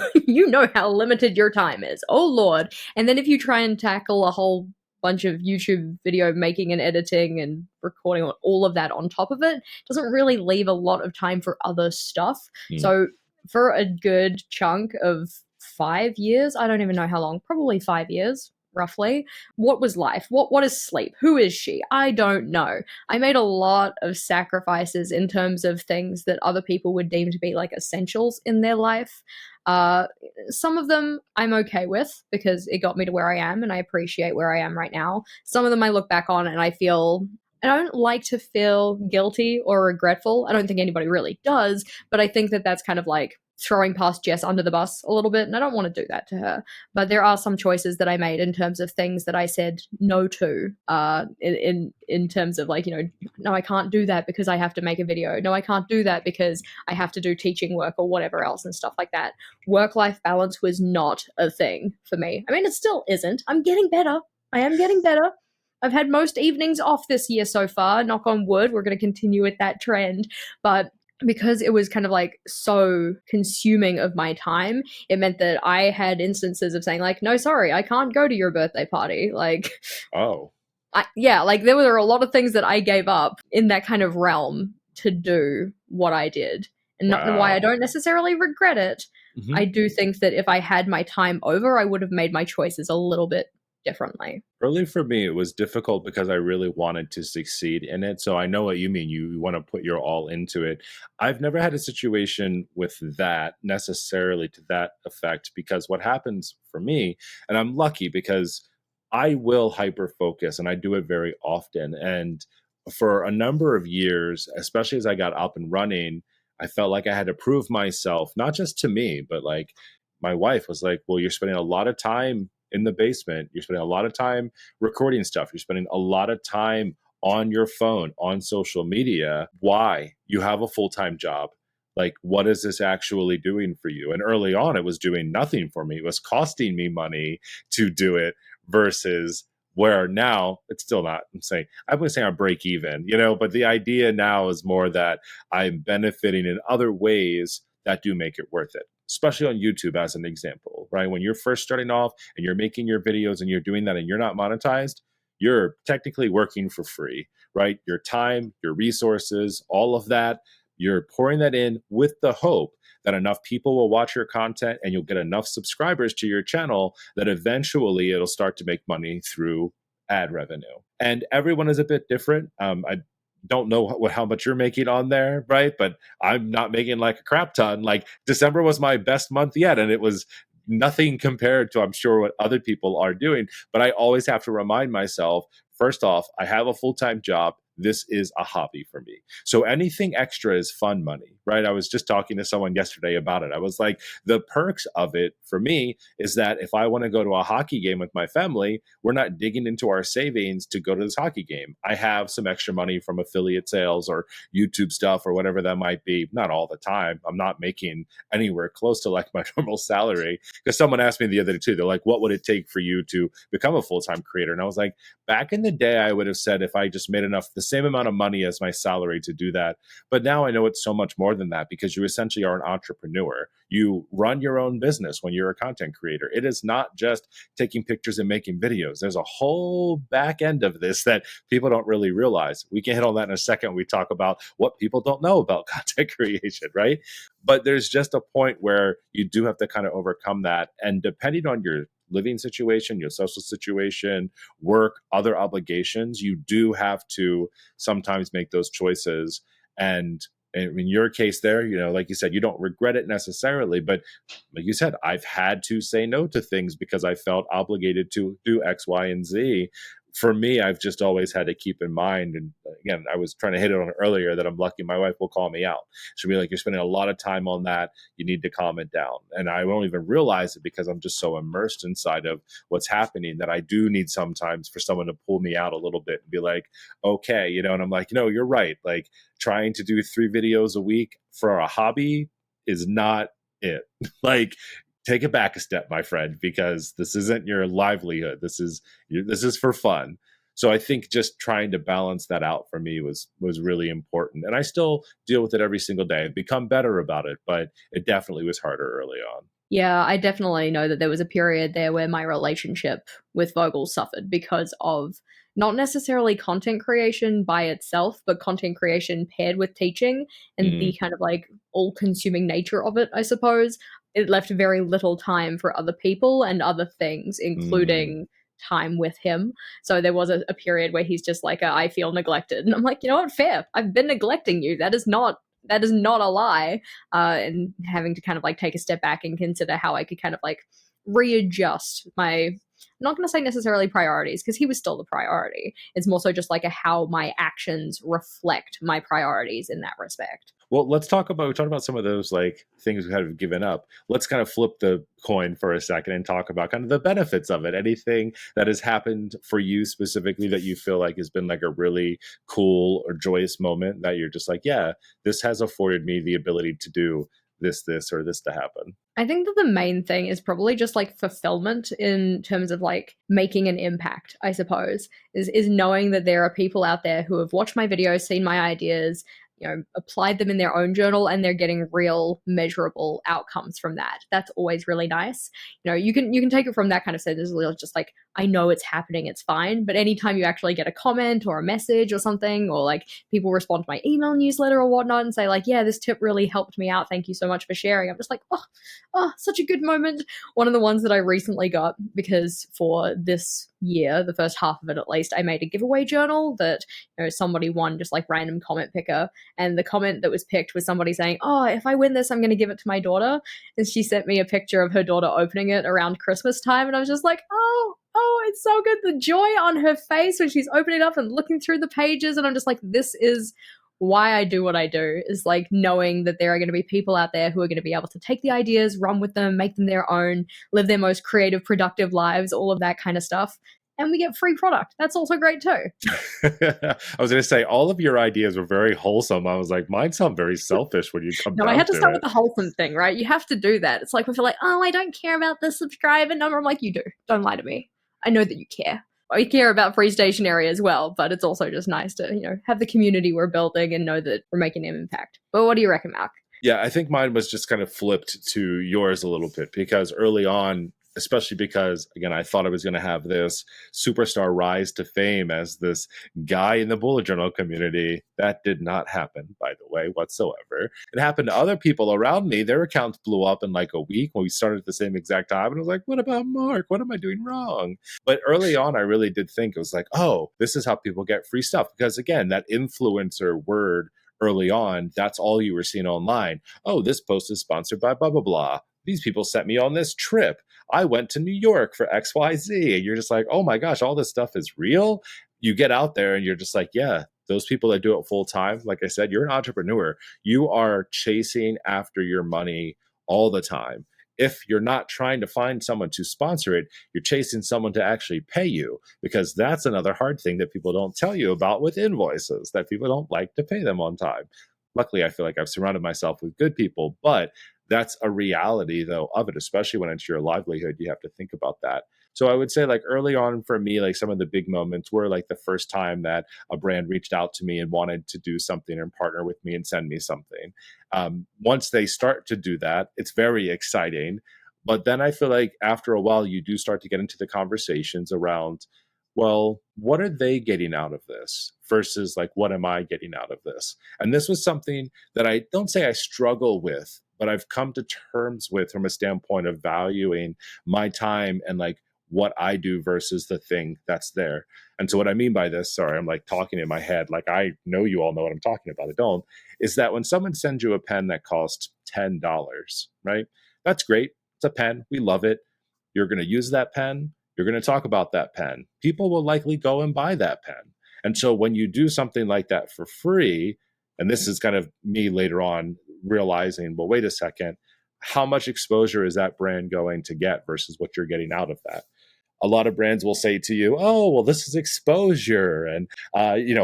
how limited your time is. Oh Lord. And then if you try and tackle a whole bunch of YouTube video making and editing and recording, all of that on top of it, doesn't really leave a lot of time for other stuff. So for a good chunk of 5 years, I don't even know how long, probably 5 years, roughly. What was life? What is sleep? Who is she? I don't know. I made a lot of sacrifices in terms of things that other people would deem to be essentials in their life. Some of them I'm okay with because it got me to where I am and I appreciate where I am right now. Some of them I look back on and I feel I don't like to feel guilty or regretful. I don't think anybody really does, but I think that that's kind of like throwing past Jess under the bus a little bit, and I don't want to do that to her. But there are some choices that I made in terms of things that I said no to, in terms of like, no, I can't do that because I have to make a video. No, I can't do that because I have to do teaching work or whatever else and stuff like that. Work-life balance was not a thing for me. I mean, it still isn't. I'm getting better. I am getting better. I've had most evenings off this year so far. Knock on wood. We're going to continue with that trend. But because it was kind of like so consuming of my time, it meant that I had instances of saying like, no, sorry, I can't go to your birthday party. Like, Oh, like there were a lot of things that I gave up in that kind of realm to do what I did. And not why I don't necessarily regret it. Mhm. I do think that if I had my time over, I would have made my choices a little bit differently. Early for me, it was difficult because I really wanted to succeed in it. So I know what you mean. You want to put your all into it. I've never had a situation with that necessarily to that effect because what happens for me, and I'm lucky because I will hyper focus and I do it very often. And for a number of years, especially as I got up and running, I felt like I had to prove myself, not just to me, but like my wife was like, well, you're spending a lot of time in the basement. You're spending a lot of time recording stuff. You're spending a lot of time on your phone, on social media. Why? You have a full time job. Like, what is this actually doing for you? And early on, it was doing nothing for me. It was costing me money to do it versus where now it's still not. I wouldn't say I break even, but the idea now is more that I'm benefiting in other ways that do make it worth it, especially on YouTube as an example, right? When you're first starting off and you're making your videos and you're doing that and you're not monetized, you're technically working for free, right? Your time, your resources, all of that, you're pouring that in with the hope that enough people will watch your content and you'll get enough subscribers to your channel that eventually it'll start to make money through ad revenue. And everyone is a bit different. I don't know how much you're making on there, right? But I'm not making like a crap ton. Like December was my best month yet, and it was nothing compared to I'm sure what other people are doing. But I always have to remind myself, first off, I have a full-time job. This is a hobby for me. So anything extra is fun money, right? I was just talking to someone yesterday about it. I was like, the perks of it for me is that if I want to go to a hockey game with my family, we're not digging into our savings to go to this hockey game. I have some extra money from affiliate sales or YouTube stuff or whatever that might be. Not all the time. I'm not making anywhere close to like my normal salary. Because someone asked me the other day too, they're like, what would it take for you to become a full-time creator? And I was like, back in the day, I would have said if I just made enough, the same amount of money as my salary to do that. But now I know it's so much more than that because you essentially are an entrepreneur. You run your own business when you're a content creator. It is not just taking pictures and making videos. There's a whole back end of this that people don't really realize. We can hit on that in a second when we talk about what people don't know about content creation, right? But there's just a point where you do have to kind of overcome that. And depending on your living situation, your social situation, work, other obligations, you do have to sometimes make those choices. And in your case there, like you said, you don't regret it necessarily, but like you said, I've had to say no to things because I felt obligated to do X, Y, and Z. For me, I've just always had to keep in mind, and again, I was trying to hit it on earlier that I'm lucky my wife will call me out. She'll be like, you're spending a lot of time on that. You need to calm it down. And I won't even realize it because I'm just so immersed inside of what's happening that I do need sometimes for someone to pull me out a little bit and be like, okay, and I'm like, you're right. Like trying to do 3 videos a week for a hobby is not it. Like, take it back a step, my friend, because this isn't your livelihood. This is for fun. So I think just trying to balance that out for me was really important. And I still deal with it every single day. I've become better about it, but it definitely was harder early on. Yeah, I definitely know that there was a period there where my relationship with Vogel suffered because of not necessarily content creation by itself, but content creation paired with teaching and the kind of like all consuming nature of it, I suppose. It left very little time for other people and other things, including time with him. So there was a period where he's just like, I feel neglected. And I'm like, you know what? Fair. I've been neglecting you. That is not a lie. And having to kind of like take a step back and consider how I could kind of like readjust my I'm not going to say necessarily priorities because he was still the priority. It's more so just like a how my actions reflect my priorities in that respect. Well, let's talk about we talked about some of those like things we have given up. Let's kind of flip the coin for a second and talk about kind of the benefits of it. Anything that has happened for you specifically that you feel like has been like a really cool or joyous moment that you're just like, yeah, this has afforded me the ability to do this, or this to happen. I think that the main thing is probably just like fulfillment in terms of like making an impact, I suppose, is knowing that there are people out there who have watched my videos, seen my ideas, applied them in their own journal, and they're getting real measurable outcomes from that. That's always really nice. You can take it from that kind of sense as just like, I know it's happening, it's fine. But anytime you actually get a comment or a message or something, or like people respond to my email newsletter or whatnot and say like, yeah, this tip really helped me out, thank you so much for sharing. I'm just like, oh, such a good moment. One of the ones that I recently got, because for this year, the first half of it at least, I made a giveaway journal that somebody won, just like random comment picker. And the comment that was picked was somebody saying, oh, if I win this, I'm going to give it to my daughter. And she sent me a picture of her daughter opening it around Christmas time. And I was just like, oh, it's so good. The joy on her face when she's opening it up and looking through the pages. And I'm just like, this is why I do what I do, is like knowing that there are going to be people out there who are going to be able to take the ideas, run with them, make them their own, live their most creative, productive lives, all of that kind of stuff. And we get free product. That's also great too. I was going to say, all of your ideas were very wholesome. I was like, mine sound very selfish when you come No, down I had to start it. with the wholesome thing, right? You have to do that. It's like we feel like, oh, I don't care about the subscriber number. I'm like, you do. Don't lie to me. I know that you care. I care about Free Stationery as well, but it's also just nice to, have the community we're building and know that we're making an impact. But what do you reckon, Mark? Yeah, I think mine was just kind of flipped to yours a little bit, because early on, especially because, again, I thought I was going to have this superstar rise to fame as this guy in the bullet journal community. That did not happen, by the way, whatsoever. It happened to other people around me. Their accounts blew up in like a week when we started at the same exact time. And I was like, what about Mark? What am I doing wrong? But early on, I really did think it was like, oh, this is how people get free stuff. Because again, that influencer word early on, that's all you were seeing online. Oh, this post is sponsored by blah, blah, blah. These people sent me on this trip. I went to New York for XYZ. And you're just like, oh my gosh, all this stuff is real. You get out there and you're just like, yeah, those people that do it full time, like I said, you're an entrepreneur. You are chasing after your money all the time. If you're not trying to find someone to sponsor it, you're chasing someone to actually pay you, because that's another hard thing that people don't tell you about with invoices, that people don't like to pay them on time. Luckily, I feel like I've surrounded myself with good people, but that's a reality, though, of it, especially when it's your livelihood. You have to think about that. So I would say, like, early on for me, like some of the big moments were like the first time that a brand reached out to me and wanted to do something and partner with me and send me something. Once they start to do that, it's very exciting. But then I feel like after a while, you do start to get into the conversations around, well, what are they getting out of this versus like, what am I getting out of this? And this was something that I don't say I struggle with, but I've come to terms with from a standpoint of valuing my time and like what I do versus the thing that's there. And so what I mean by this, sorry, I'm like talking in my head, like I know you all know what I'm talking about. I don't, is that when someone sends you a pen that costs $10, right? That's great. It's a pen. We love it. You're going to use that pen. You're going to talk about that pen. People will likely go and buy that pen. And so when you do something like that for free, and this is kind of me later on realizing, well, wait a second, how much exposure is that brand going to get versus what you're getting out of that? A lot of brands will say to you, oh, well, this is exposure, and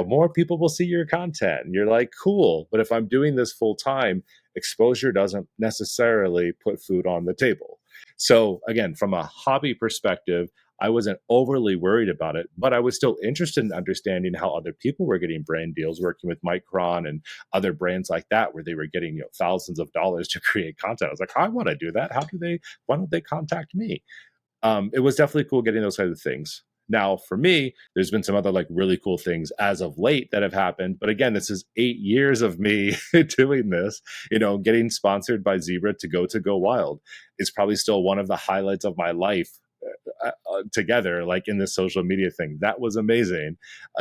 more people will see your content. And you're like, cool. But if I'm doing this full time, exposure doesn't necessarily put food on the table. So again, from a hobby perspective, I wasn't overly worried about it, but I was still interested in understanding how other people were getting brand deals, working with Micron and other brands like that, where they were getting thousands of dollars to create content. I was like, I want to do that. Why don't they contact me? It was definitely cool getting those kinds of things. Now, for me, there's been some other like really cool things as of late that have happened. But again, this is 8 years of me doing this. Getting sponsored by Zebra to Go Wild is probably still one of the highlights of my life. Together, like in this social media thing, that was amazing.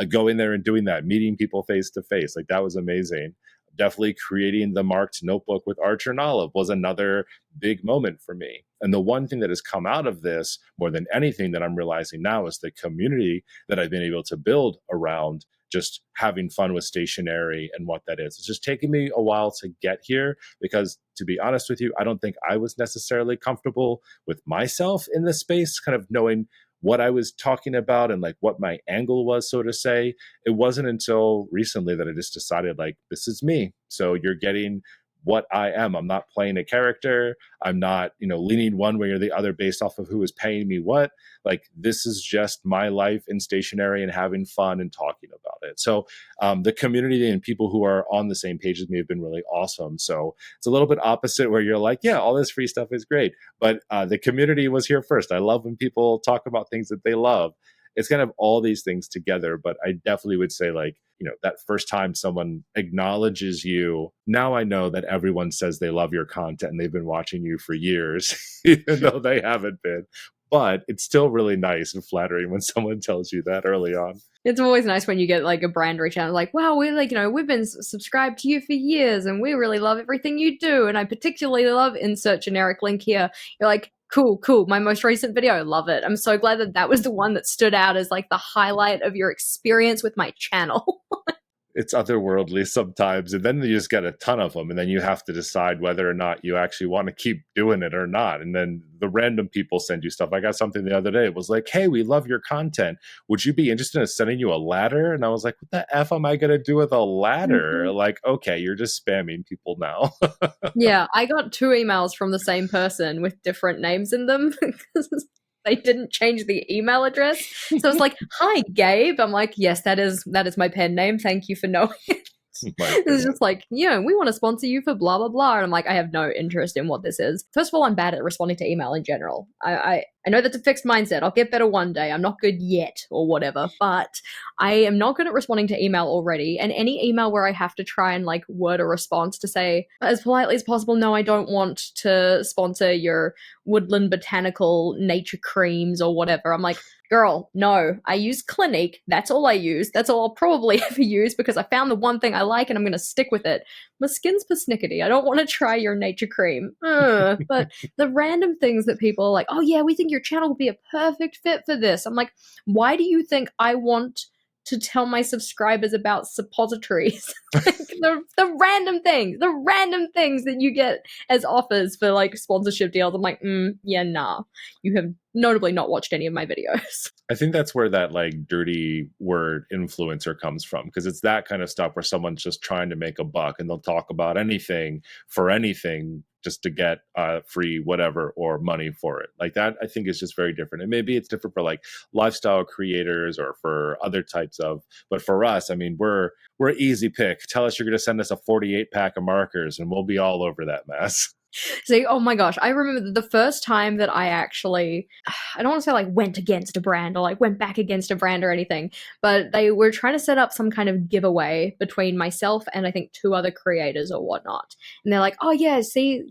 Going there and doing that, meeting people face to face, like that was amazing. definitely creating the marked notebook with Archer and Olive was another big moment for me. And the one thing that has come out of this more than anything that I'm realizing now is the community that I've been able to build around just having fun with stationery and what that is. It's just taken me a while to get here because, to be honest with you, I don't think I was necessarily comfortable with myself in this space, kind of knowing what I was talking about and like what my angle was, so to say. It wasn't until recently that I just decided, like, this is me. So you're getting what I am. I'm not playing a character. I'm not, leaning one way or the other based off of who is paying me what. Like, this is just my life in stationery and having fun and talking about it. So the community and people who are on the same page as me have been really awesome. So it's a little bit opposite where you're like, yeah, all this free stuff is great. But the community was here first. I love when people talk about things that they love. It's kind of all these things together. But I definitely would say, like, that first time someone acknowledges you, now I know that everyone says they love your content and they've been watching you for years, even though they haven't been. But it's still really nice and flattering when someone tells you that early on. It's always nice when you get like a brand reach out like, wow, we're like, we've been subscribed to you for years and we really love everything you do. And I particularly love insert generic link here. You're like, cool. My most recent video, love it. I'm so glad that was the one that stood out as like the highlight of your experience with my channel. It's otherworldly sometimes. And then you just get a ton of them. And then you have to decide whether or not you actually want to keep doing it or not. And then the random people send you stuff. I got something the other day. It was like, hey, we love your content. Would you be interested in sending you a ladder? And I was like, what the F am I going to do with a ladder? Mm-hmm. Like, okay, you're just spamming people now. Yeah, I got 2 emails from the same person with different names in them. They didn't change the email address. So it's like, hi, Gabe. I'm like, yes, that is my pen name. Thank you for knowing it. It's just like, we want to sponsor you for blah, blah, blah. And I'm like, I have no interest in what this is. First of all, I'm bad at responding to email in general. I know that's a fixed mindset. I'll get better one day. I'm not good yet or whatever, but I am not good at responding to email already. And any email where I have to try and like word a response to say as politely as possible, no, I don't want to sponsor your woodland botanical nature creams or whatever. I'm like, girl, no, I use Clinique. That's all I use. That's all I'll probably ever use because I found the one thing I like and I'm going to stick with it. My skin's persnickety. I don't want to try your nature cream. But the random things that people are like, oh yeah, we think your channel would be a perfect fit for this. I'm like, why do you think I want to tell my subscribers about suppositories? Like the random things that you get as offers for like sponsorship deals. I'm like, yeah, nah. You have notably not watched any of my videos. I think that's where that like dirty word influencer comes from, because it's that kind of stuff where someone's just trying to make a buck and they'll talk about anything for anything just to get free whatever or money for it. Like that, I think is just very different. And maybe it's different for like lifestyle creators or for other types of, but for us, I mean, we're easy pick. Tell us you're going to send us a 48 pack of markers and we'll be all over that mess. See, oh my gosh, I remember the first time that I actually, I don't want to say like went against a brand or like went back against a brand or anything, but they were trying to set up some kind of giveaway between myself and I think 2 other creators or whatnot. And they're like, oh yeah, see,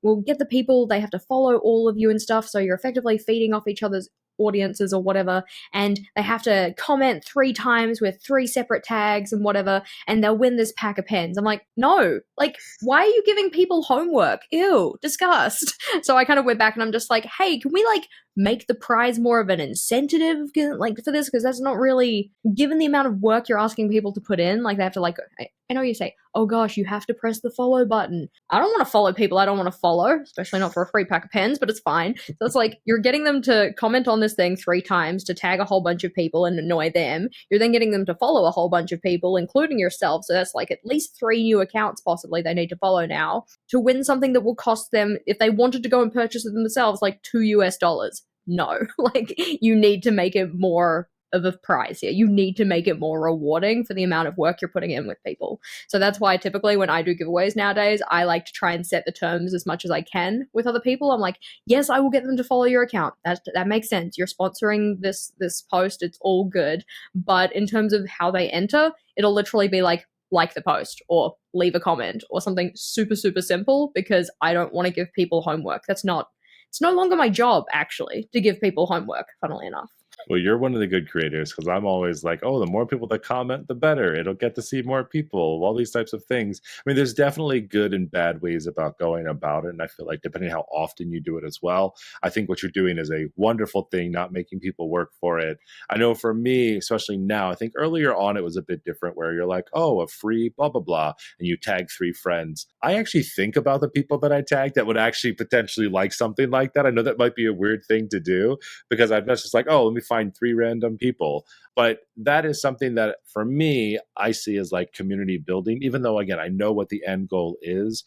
we'll get the people, they have to follow all of you and stuff. So you're effectively feeding off each other's audiences or whatever, and they have to comment 3 times with 3 separate tags and whatever, and they'll win this pack of pens. I'm like, no, like, why are you giving people homework? Ew, disgust. So I kind of went back and I'm just like, hey, can we like make the prize more of an incentive like for this? Because that's not really, given the amount of work you're asking people to put in, like they have to like, I know you say, oh gosh, you have to press the follow button. I don't want to follow people I don't want to follow, especially not for a free pack of pens, but it's fine. So it's like you're getting them to comment on this thing 3 times to tag a whole bunch of people and annoy them. You're then getting them to follow a whole bunch of people, including yourself. So that's like at least 3 new accounts possibly they need to follow now to win something that will cost them, if they wanted to go and purchase it themselves, like $2. No, like you need to make it more of a prize here. You need to make it more rewarding for the amount of work you're putting in with people. So that's why typically when I do giveaways nowadays, I like to try and set the terms as much as I can with other people. I'm like, yes, I will get them to follow your account. That makes sense. You're sponsoring this post. It's all good. But in terms of how they enter, it'll literally be like the post or leave a comment or something super, super simple, because I don't want to give people homework. It's no longer my job actually to give people homework, funnily enough. Well, you're one of the good creators because I'm always like, oh, the more people that comment, the better. It'll get to see more people, all these types of things. I mean, there's definitely good and bad ways about going about it. And I feel like depending how often you do it as well, I think what you're doing is a wonderful thing, not making people work for it. I know for me, especially now, I think earlier on it was a bit different where you're like, oh, a free blah, blah, blah, and you tag 3 friends. I actually think about the people that I tag that would actually potentially like something like that. I know that might be a weird thing to do because I'm not just like, oh, let me find 3 random people. But that is something that for me, I see as like community building, even though, again, I know what the end goal is.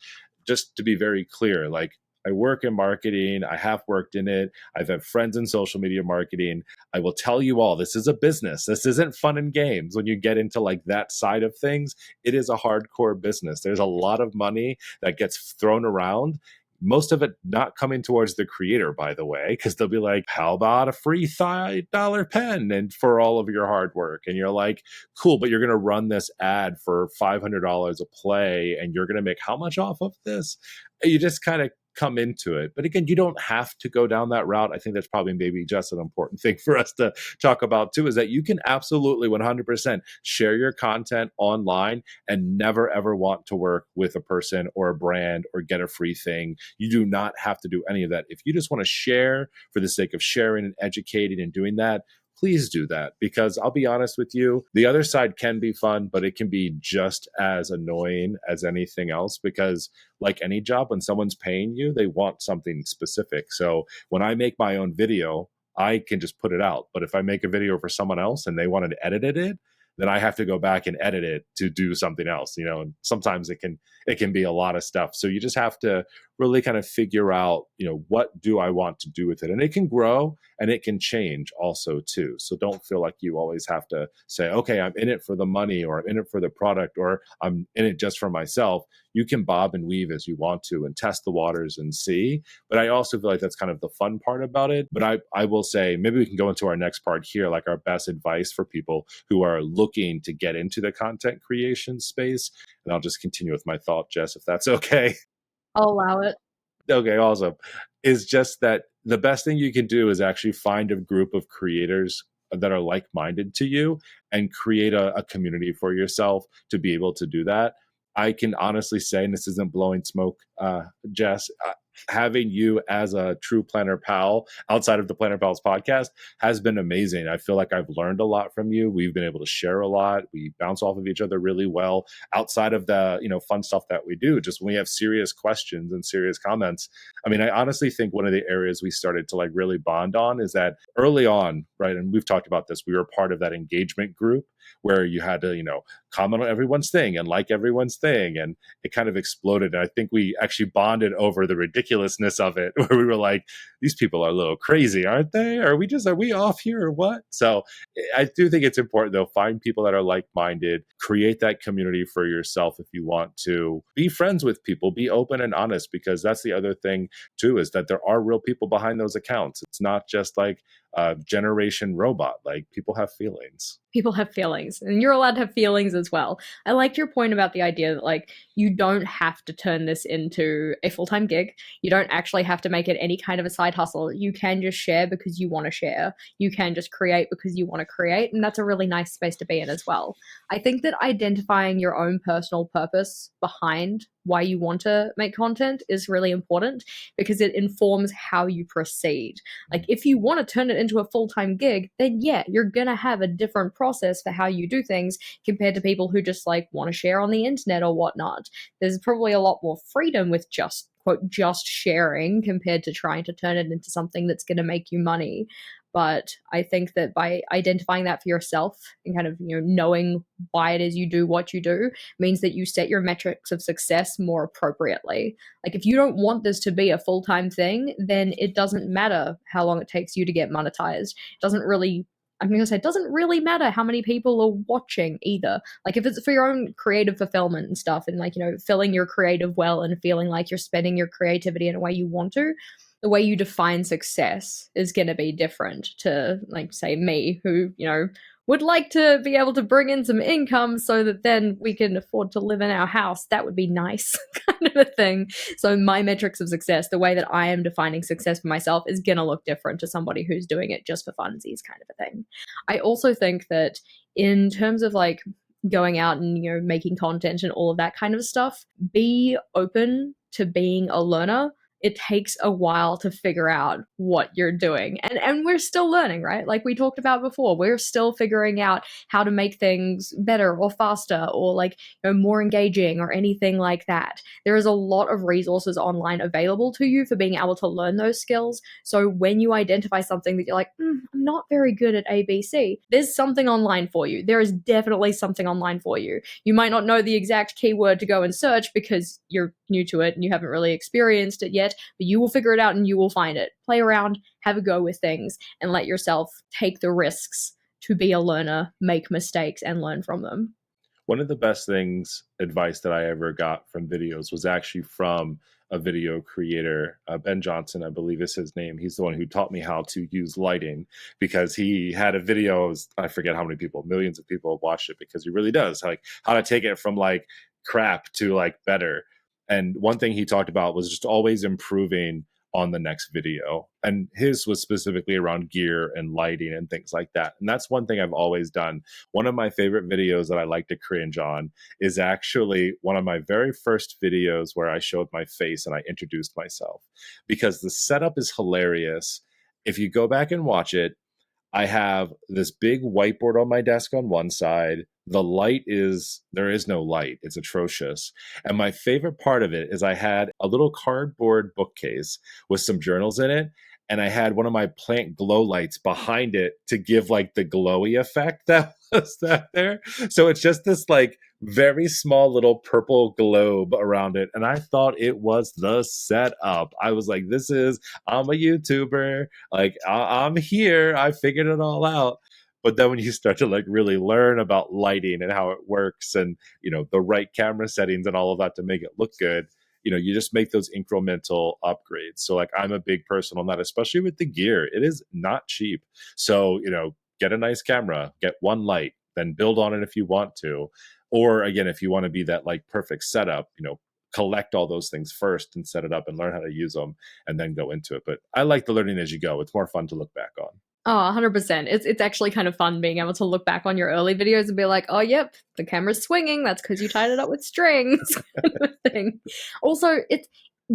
Just to be very clear, like, I work in marketing. I have worked in it. I've had friends in social media marketing. I will tell you all, this is a business. This isn't fun and games. When you get into like that side of things, it is a hardcore business. There's a lot of money that gets thrown around, most of it not coming towards the creator, by the way, because they'll be like, how about a free $5 pen and for all of your hard work? And you're like, cool, but you're going to run this ad for $500 a play and you're going to make how much off of this? You just kind of come into it. But again, you don't have to go down that route. I think that's probably maybe just an important thing for us to talk about too, is that you can absolutely 100% share your content online and never ever want to work with a person or a brand or get a free thing. You do not have to do any of that. If you just want to share for the sake of sharing and educating and doing that, please do that, because I'll be honest with you, the other side can be fun, but it can be just as annoying as anything else, because like any job, when someone's paying you, they want something specific. So when I make my own video, I can just put it out. But if I make a video for someone else and they wanted to edit it, then I have to go back and edit it to do something else, and sometimes it can be a lot of stuff. So you just have to really kind of figure out, what do I want to do with it? And it can grow and it can change also too. So don't feel like you always have to say, okay, I'm in it for the money, or I'm in it for the product, or I'm in it just for myself. You can bob and weave as you want to and test the waters and see. But I also feel like that's kind of the fun part about it. But I will say, maybe we can go into our next part here, like our best advice for people who are looking to get into the content creation space. And I'll just continue with my thought, Jess, if that's okay. I'll allow it. Okay, awesome. Is just that the best thing you can do is actually find a group of creators that are like-minded to you and create a community for yourself to be able to do that. I can honestly say, and this isn't blowing smoke, Jess, having you as a true Planner Pal outside of the Planner Pals podcast has been amazing. I feel like I've learned a lot from you. We've been able to share a lot. We bounce off of each other really well outside of the, fun stuff that we do. Just when we have serious questions and serious comments. I mean, I honestly think one of the areas we started to like really bond on is that early on, right? And we've talked about this, we were part of that engagement group where you had to, comment on everyone's thing and like everyone's thing. And it kind of exploded. And I think we actually bonded over the ridiculousness of it, where we were like, these people are a little crazy, aren't they? Are we off here or what? So I do think it's important, though, find people that are like-minded, create that community for yourself if you want to. Be friends with people, be open and honest, because that's the other thing too, is that there are real people behind those accounts. It's not just like a generation robot. Like, people have feelings. People have feelings, and you're allowed to have feelings as well. I liked your point about the idea that like you don't have to turn this into a full-time gig. You don't actually have to make it any kind of a side hustle. You can just share because you want to share. You can just create because you want to create, and that's a really nice space to be in as well. I think that identifying your own personal purpose behind why you want to make content is really important, because it informs how you proceed. Like, if you want to turn it into a full-time gig, then yeah, you're gonna have a different process for how you do things compared to people who just like want to share on the internet or whatnot. There's probably a lot more freedom with just sharing compared to trying to turn it into something that's going to make you money. But I think that by identifying that for yourself and kind of, knowing why it is you do what you do means that you set your metrics of success more appropriately. Like, if you don't want this to be a full-time thing, then it doesn't matter how long it takes you to get monetized. It doesn't really matter how many people are watching either. Like, if it's for your own creative fulfillment and stuff, and like, filling your creative well and feeling like you're spending your creativity in a way you want to, the way you define success is going to be different to, like, say, me, who, would like to be able to bring in some income so that then we can afford to live in our house. That would be nice, kind of a thing. So my metrics of success, the way that I am defining success for myself, is going to look different to somebody who's doing it just for funsies, kind of a thing. I also think that in terms of like going out and making content and all of that kind of stuff, be open to being a learner. It takes a while to figure out what you're doing. And we're still learning, right? Like we talked about before, we're still figuring out how to make things better or faster or like more engaging or anything like that. There is a lot of resources online available to you for being able to learn those skills. So when you identify something that you're like, I'm not very good at ABC, there's something online for you. There is definitely something online for you. You might not know the exact keyword to go and search because you're new to it and you haven't really experienced it yet, but you will figure it out and you will find it. Play around, have a go with things, and let yourself take the risks to be a learner, make mistakes, and learn from them. One of the best advice that I ever got from videos was actually from a video creator, Ben Johnson, I believe is his name. He's the one who taught me how to use lighting, because he had a video, I forget how many people, millions of people have watched it, because he really does, like how to take it from like crap to like better. And one thing he talked about was just always improving on the next video. And his was specifically around gear and lighting and things like that. And that's one thing I've always done. One of my favorite videos that I like to cringe on is actually one of my very first videos where I showed my face and I introduced myself, because the setup is hilarious. If you go back and watch it, I have this big whiteboard on my desk on one side. The light there is no light. It's atrocious. And my favorite part of it is I had a little cardboard bookcase with some journals in it. And I had one of my plant glow lights behind it to give like the glowy effect that was there. So it's just this like very small little purple globe around it. And I thought it was the setup. I was like, I'm a YouTuber. Like I'm here. I figured it all out. But then when you start to like really learn about lighting and how it works and, the right camera settings and all of that to make it look good, you just make those incremental upgrades. So like I'm a big person on that, especially with the gear. It is not cheap. So, get a nice camera, get one light, then build on it if you want to. Or again, if you want to be that like perfect setup, collect all those things first and set it up and learn how to use them and then go into it. But I like the learning as you go. It's more fun to look back on. Oh, 100%. It's actually kind of fun being able to look back on your early videos and be like, oh, yep, the camera's swinging. That's because you tied it up with strings. Kind of thing. Also,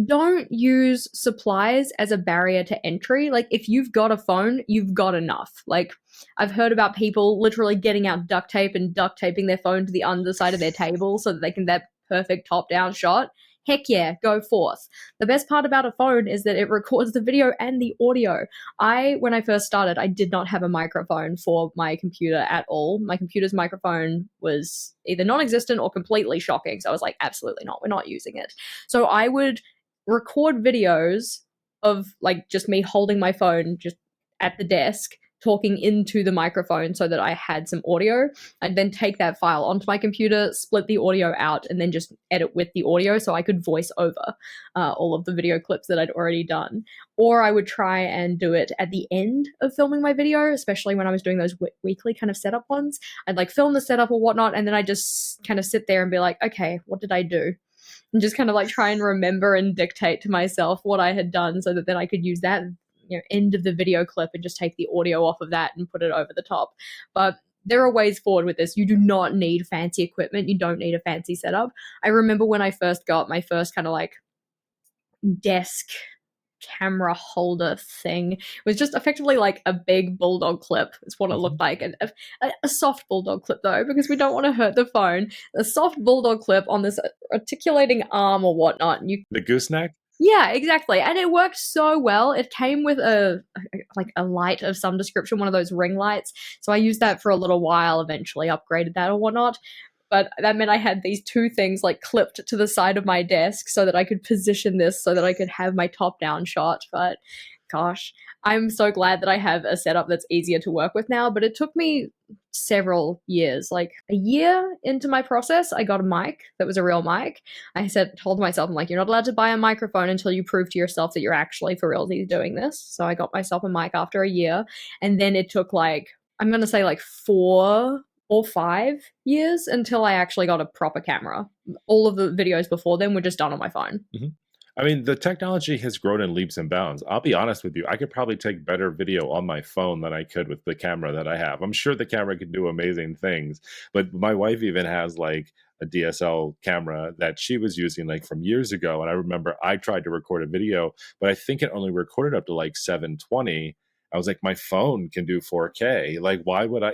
don't use supplies as a barrier to entry. Like, if you've got a phone, you've got enough. Like, I've heard about people literally getting out duct tape and duct taping their phone to the underside of their table so that they can that perfect top-down shot. Heck yeah, go forth. The best part about a phone is that it records the video and the audio. When I first started, I did not have a microphone for my computer at all. My computer's microphone was either non-existent or completely shocking. So I was like, absolutely not. We're not using it. So I would record videos of like just me holding my phone just at the desk, talking into the microphone so that I had some audio. I'd then take that file onto my computer, split the audio out, and then just edit with the audio so I could voice over all of the video clips that I'd already done. Or I would try and do it at the end of filming my video, especially when I was doing those weekly kind of setup ones. I'd like film the setup or whatnot, and then I'd just kind of sit there and be like, okay, what did I do? And just kind of like try and remember and dictate to myself what I had done so that then I could use that end of the video clip and just take the audio off of that and put it over the top. But there are ways forward with this. You do not need fancy equipment. You don't need a fancy setup. I remember when I first got my first kind of like desk camera holder thing. It was just effectively like a big bulldog clip. It's what it looked like. And a soft bulldog clip though, because we don't want to hurt the phone. A soft bulldog clip on this articulating arm or whatnot. And the gooseneck? Yeah, exactly. And it worked so well. It came with a light of some description, one of those ring lights. So I used that for a little while, eventually upgraded that or whatnot. But that meant I had these two things like clipped to the side of my desk so that I could position this so that I could have my top down shot. But gosh, I'm so glad that I have a setup that's easier to work with now, but it took me several years. Like a year into my process, I got a mic that was a real mic. Told myself, I'm like, you're not allowed to buy a microphone until you prove to yourself that you're actually for real doing this. So I got myself a mic after a year. And then it took like, I'm going to say like 4 or 5 years until I actually got a proper camera. All of the videos before then were just done on my phone. Mm-hmm. I mean, the technology has grown in leaps and bounds. I'll be honest with you. I could probably take better video on my phone than I could with the camera that I have. I'm sure the camera could do amazing things, but my wife even has like a DSL camera that she was using like from years ago. And I remember I tried to record a video, but I think it only recorded up to like 720. I was like, my phone can do 4K. Like, why would I?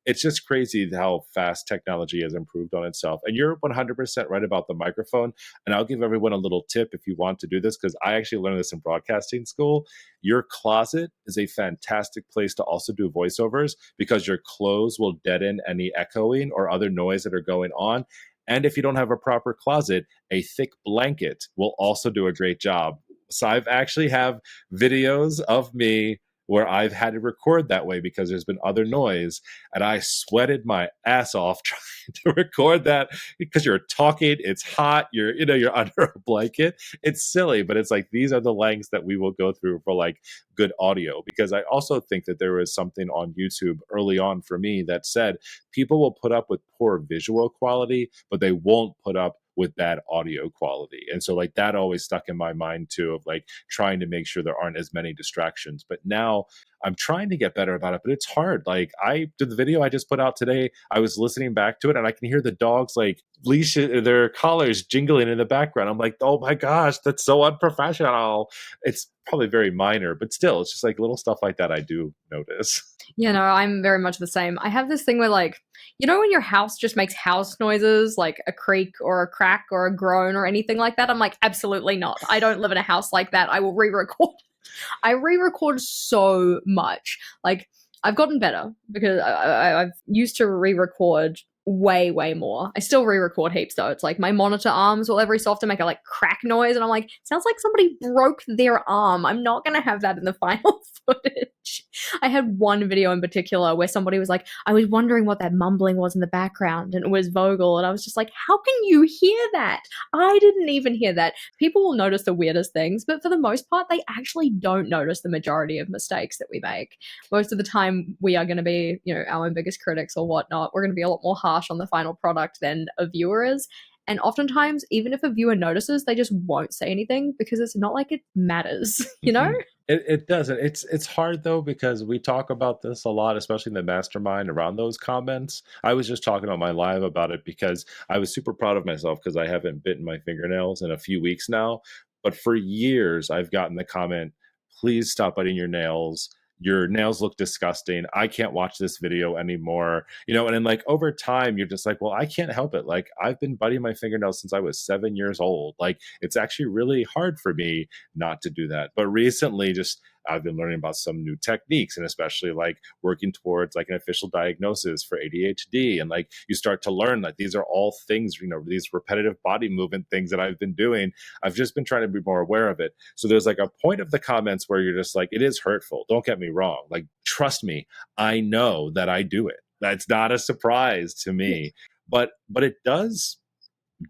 It's just crazy how fast technology has improved on itself. And you're 100% right about the microphone. And I'll give everyone a little tip if you want to do this, because I actually learned this in broadcasting school. Your closet is a fantastic place to also do voiceovers, because your clothes will deaden any echoing or other noise that are going on. And if you don't have a proper closet, a thick blanket will also do a great job. So I've actually have videos of me where I've had to record that way because there's been other noise, and I sweated my ass off trying to record that, because you're talking, it's hot, you're under a blanket. It's silly, but it's like, these are the lengths that we will go through for like good audio. Because I also think that there was something on YouTube early on for me that said people will put up with poor visual quality, but they won't put up with bad audio quality. And so like that always stuck in my mind too, of like trying to make sure there aren't as many distractions. But now I'm trying to get better about it, but it's hard. Like I did the video I just put out today, I was listening back to it and I can hear the dogs like leash their collars jingling in the background. I'm like, oh my gosh, that's so unprofessional. It's probably very minor, but still, it's just like little stuff like that I do notice. Yeah, no, I'm very much the same. I have this thing where, like, when your house just makes house noises, like a creak or a crack or a groan or anything like that? I'm like, absolutely not. I don't live in a house like that. I will re-record. I re-record so much. Like, I've gotten better because I've used to re-record way more. I still re-record heaps though. It's like my monitor arms will every so often make a like crack noise, and I'm like, sounds like somebody broke their arm. I'm not gonna have that in the final footage. I had one video in particular where somebody was like, I was wondering what that mumbling was in the background, and it was Vogel, and I was just like, how can you hear that? I didn't even hear that. People will notice the weirdest things, but for the most part, they actually don't notice the majority of mistakes that we make. Most of the time, we are going to be, our own biggest critics or whatnot. We're going to be a lot more harsh on the final product than a viewer is. And oftentimes, even if a viewer notices, they just won't say anything because it's not like it matters, It doesn't. It's hard though, because we talk about this a lot, especially in the mastermind around those comments. I was just talking on my live about it because I was super proud of myself because I haven't bitten my fingernails in a few weeks now. But for years, I've gotten the comment, please stop biting your nails. Your nails look disgusting. I can't watch this video anymore. And then like over time, you're just like, well, I can't help it. Like I've been biting my fingernails since I was 7 years old. Like it's actually really hard for me not to do that. But recently, I've been learning about some new techniques, and especially like working towards like an official diagnosis for ADHD. And like you start to learn that these are all things, these repetitive body movement things that I've been doing. I've just been trying to be more aware of it. So there's like a point of the comments where you're just like, it is hurtful. Don't get me wrong. Like, trust me, I know that I do it. That's not a surprise to me, but it does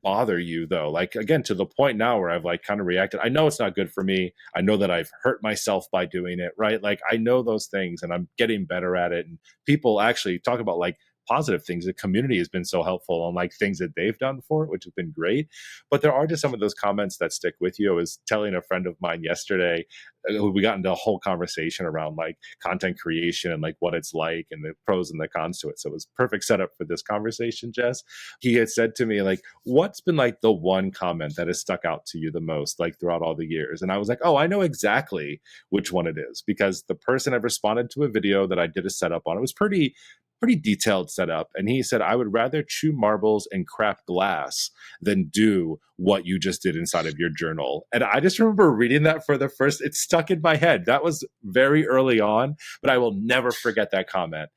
bother you though, like again to the point now where I've like kind of reacted. I know it's not good for me. I know that I've hurt myself by doing it, right? Like I know those things and I'm getting better at it. And people actually talk about like positive things. The community has been so helpful on like things that they've done for it, which has been great. But there are just some of those comments that stick with you. I was telling a friend of mine yesterday, we got into a whole conversation around like content creation and like what it's like and the pros and the cons to it. So it was perfect setup for this conversation, Jess. He had said to me, like, what's been like the one comment that has stuck out to you the most, like throughout all the years? And I was like, oh, I know exactly which one it is, because the person had responded to a video that I did a setup on. It was pretty detailed setup. And he said, I would rather chew marbles and crap glass than do what you just did inside of your journal. And I just remember reading that for the first, it stuck in my head. That was very early on, but I will never forget that comment.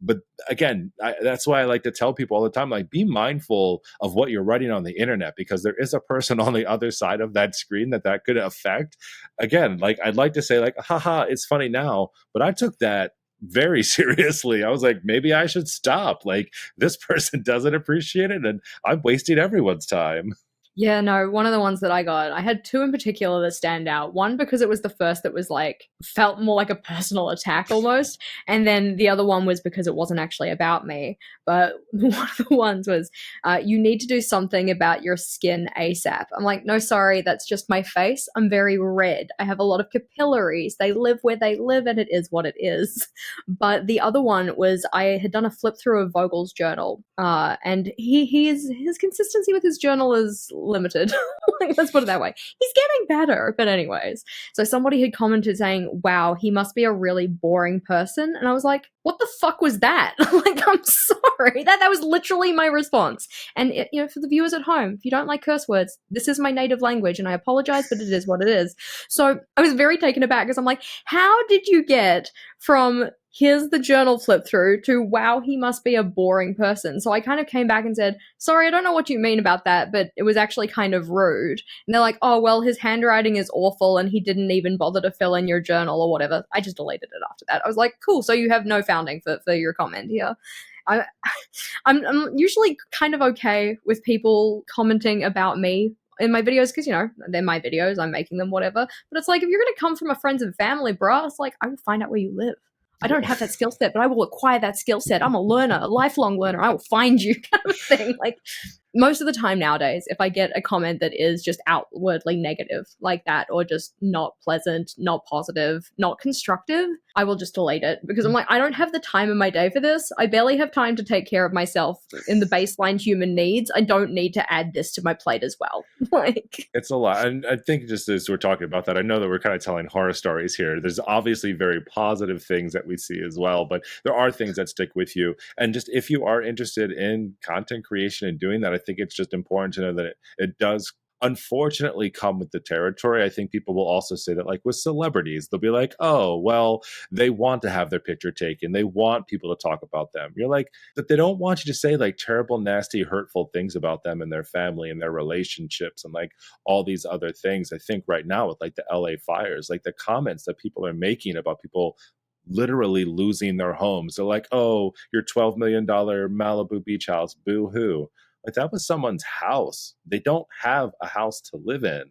But again, that's why I like to tell people all the time, like, be mindful of what you're writing on the internet, because there is a person on the other side of that screen that could affect. Again, like, I'd like to say like, haha, it's funny now, but I took that very seriously. I was like, maybe I should stop. Like, this person doesn't appreciate it and I'm wasting everyone's time. Yeah, no, one of the ones that I got, I had two in particular that stand out. One because it was the first that was like, felt more like a personal attack almost. And then the other one was because it wasn't actually about me. But one of the ones was, you need to do something about your skin ASAP. I'm like, no, sorry, that's just my face. I'm very red. I have a lot of capillaries. They live where they live and it is what it is. But the other one was, I had done a flip through of Vogel's journal. And his consistency with his journal is limited. Like, let's put it that way. He's getting better. But anyways, so somebody had commented saying, wow, he must be a really boring person. And I was like, what the fuck was that? Like, I'm sorry. That was literally my response. And for the viewers at home, if you don't like curse words, this is my native language and I apologize, but it is what it is. So I was very taken aback because I'm like, how did you get from here's the journal flip through to wow, he must be a boring person? So I kind of came back and said, sorry, I don't know what you mean about that, but it was actually kind of rude. And they're like, oh, well, his handwriting is awful and he didn't even bother to fill in your journal or whatever. I just deleted it after that. I was like, cool, so you have no founding for your comment here. I'm usually kind of okay with people commenting about me in my videos because, they're my videos, I'm making them, whatever. But it's like, if you're going to come from a friends and family, bruh, it's like, I will find out where you live. I don't have that skill set, but I will acquire that skill set. I'm a learner, a lifelong learner. I will find you, kind of thing. Like, most of the time nowadays, if I get a comment that is just outwardly negative like that, or just not pleasant, not positive, not constructive, I will just delete it because I'm like, I don't have the time in my day for this. I barely have time to take care of myself in the baseline human needs. I don't need to add this to my plate as well. Like, it's a lot. And I think just as we're talking about that, I know that we're kind of telling horror stories here. There's obviously very positive things that we see as well, but there are things that stick with you. And just if you are interested in content creation and doing that, I think it's just important to know that it does unfortunately come with the territory. I think people will also say that, like with celebrities, they'll be like, oh, well, they want to have their picture taken. They want people to talk about them. You're like, but they don't want you to say like terrible, nasty, hurtful things about them and their family and their relationships and like all these other things. I think right now with like the LA fires, like the comments that people are making about people literally losing their homes. They're like, oh, your $12 million Malibu beach house, boo hoo. Like, that was someone's house. They don't have a house to live in.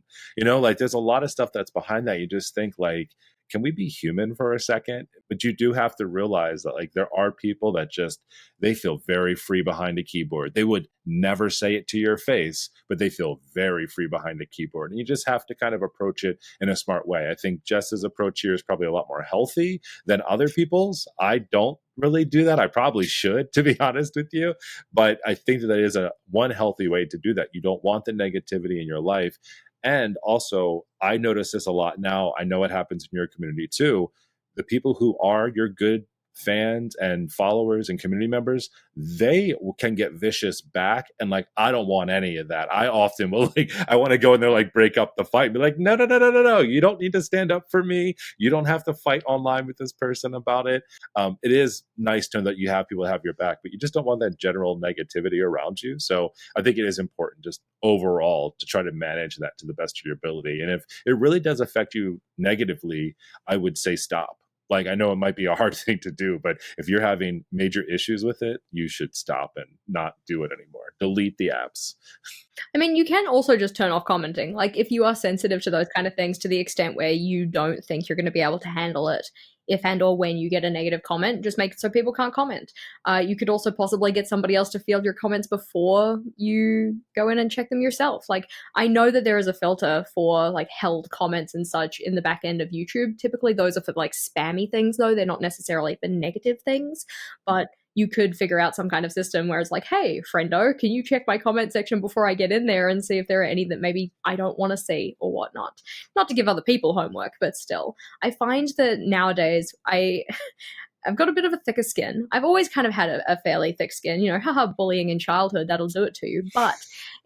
Like there's a lot of stuff that's behind that. You just think like, can we be human for a second? But you do have to realize that like there are people that just, they feel very free behind a keyboard. They would never say it to your face, but they feel very free behind a keyboard. And you just have to kind of approach it in a smart way. I think Jess's approach here is probably a lot more healthy than other people's. I don't really do that. I probably should, to be honest with you. But I think that is one healthy way to do that. You don't want the negativity in your life. And also, I notice this a lot now. I know it happens in your community too. The people who are your good fans and followers and community members, they can get vicious back. And like, I don't want any of that. I often will I want to go in there, like break up the fight, be like, no. You don't need to stand up for me. You don't have to fight online with this person about it. It is nice to know that you have people have your back, but you just don't want that general negativity around you. So I think it is important just overall to try to manage that to the best of your ability. And if it really does affect you negatively, I would say stop. Like, I know it might be a hard thing to do, but if you're having major issues with it, you should stop and not do it anymore. Delete the apps. I mean, you can also just turn off commenting. Like, if you are sensitive to those kind of things to the extent where you don't think you're going to be able to handle it, if and or when you get a negative comment, just make it so people can't comment. You could also possibly get somebody else to field your comments before you go in and check them yourself. Like, I know that there is a filter for like held comments and such in the back end of YouTube. Typically those are for like spammy things though. They're not necessarily for negative things, but you could figure out some kind of system where it's like, hey, friendo, can you check my comment section before I get in there and see if there are any that maybe I don't want to see or whatnot? Not to give other people homework, but still. I find that nowadays I've got a bit of a thicker skin. I've always kind of had a fairly thick skin, haha, bullying in childhood, that'll do it to you. But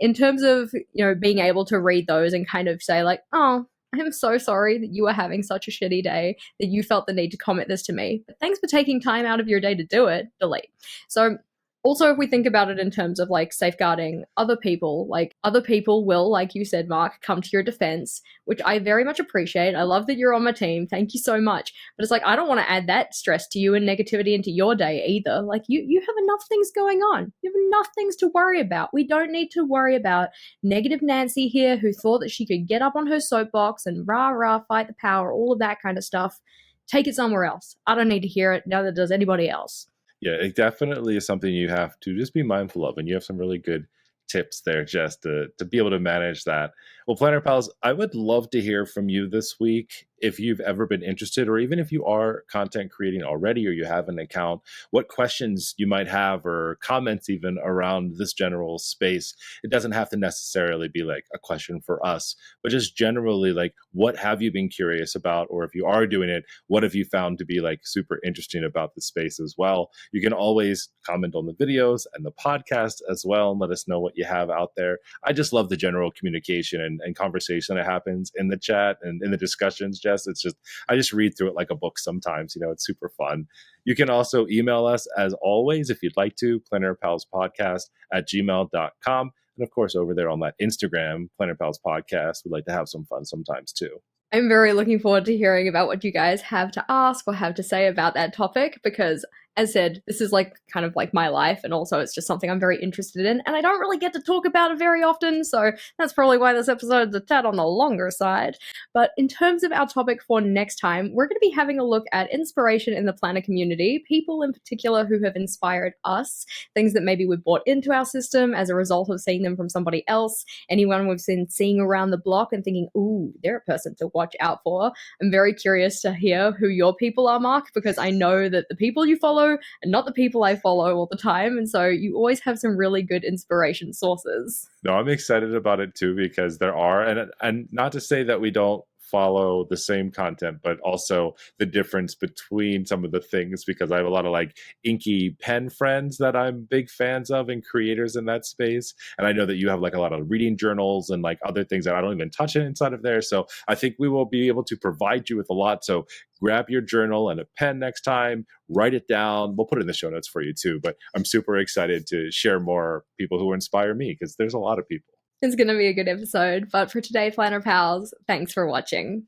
in terms of, being able to read those and kind of say like, oh, I am so sorry that you were having such a shitty day that you felt the need to comment this to me. But thanks for taking time out of your day to do it. Delete. So also, if we think about it in terms of like safeguarding other people, like other people will, like you said, Mark, come to your defense, which I very much appreciate. I love that you're on my team. Thank you so much. But it's like, I don't want to add that stress to you and negativity into your day either. Like you have enough things going on. You have enough things to worry about. We don't need to worry about negative Nancy here who thought that she could get up on her soapbox and rah rah fight the power, all of that kind of stuff. Take it somewhere else. I don't need to hear it. Neither does anybody else. Yeah, it definitely is something you have to just be mindful of. And you have some really good tips there, Jess, to be able to manage that. Well, Planner Pals, I would love to hear from you this week. If you've ever been interested, or even if you are content creating already or you have an account, what questions you might have or comments even around this general space. It doesn't have to necessarily be like a question for us, but just generally like, what have you been curious about? Or if you are doing it, what have you found to be like super interesting about the space as well? You can always comment on the videos and the podcast as well and let us know what you have out there. I just love the general communication and conversation that happens in the chat and in the discussions, Jess. It's just, I just read through it like a book sometimes. It's super fun. You can also email us as always if you'd like to, plannerpalspodcast@gmail.com. And of course, over there on that Instagram, Planner Pals Podcast, we'd like to have some fun sometimes too. I'm very looking forward to hearing about what you guys have to ask or have to say about that topic because, as said, this is like kind of like my life, and also it's just something I'm very interested in, and I don't really get to talk about it very often, so that's probably why this episode's a tad on the longer side. But in terms of our topic for next time, we're going to be having a look at inspiration in the planner community, people in particular who have inspired us, things that maybe we've brought into our system as a result of seeing them from somebody else, anyone we've been seeing around the block and thinking, ooh, they're a person to watch out for. I'm very curious to hear who your people are, Mark, because I know that the people you follow and not the people I follow all the time. And so you always have some really good inspiration sources. No, I'm excited about it too, because there are, and not to say that we don't follow the same content, but also the difference between some of the things, because I have a lot of like inky pen friends that I'm big fans of and creators in that space. And I know that you have like a lot of reading journals and like other things that I don't even touch inside of there. So I think we will be able to provide you with a lot. So grab your journal and a pen next time, write it down. We'll put it in the show notes for you too. But I'm super excited to share more people who inspire me, because there's a lot of people. It's going to be a good episode. But for today, Planner Pals, thanks for watching.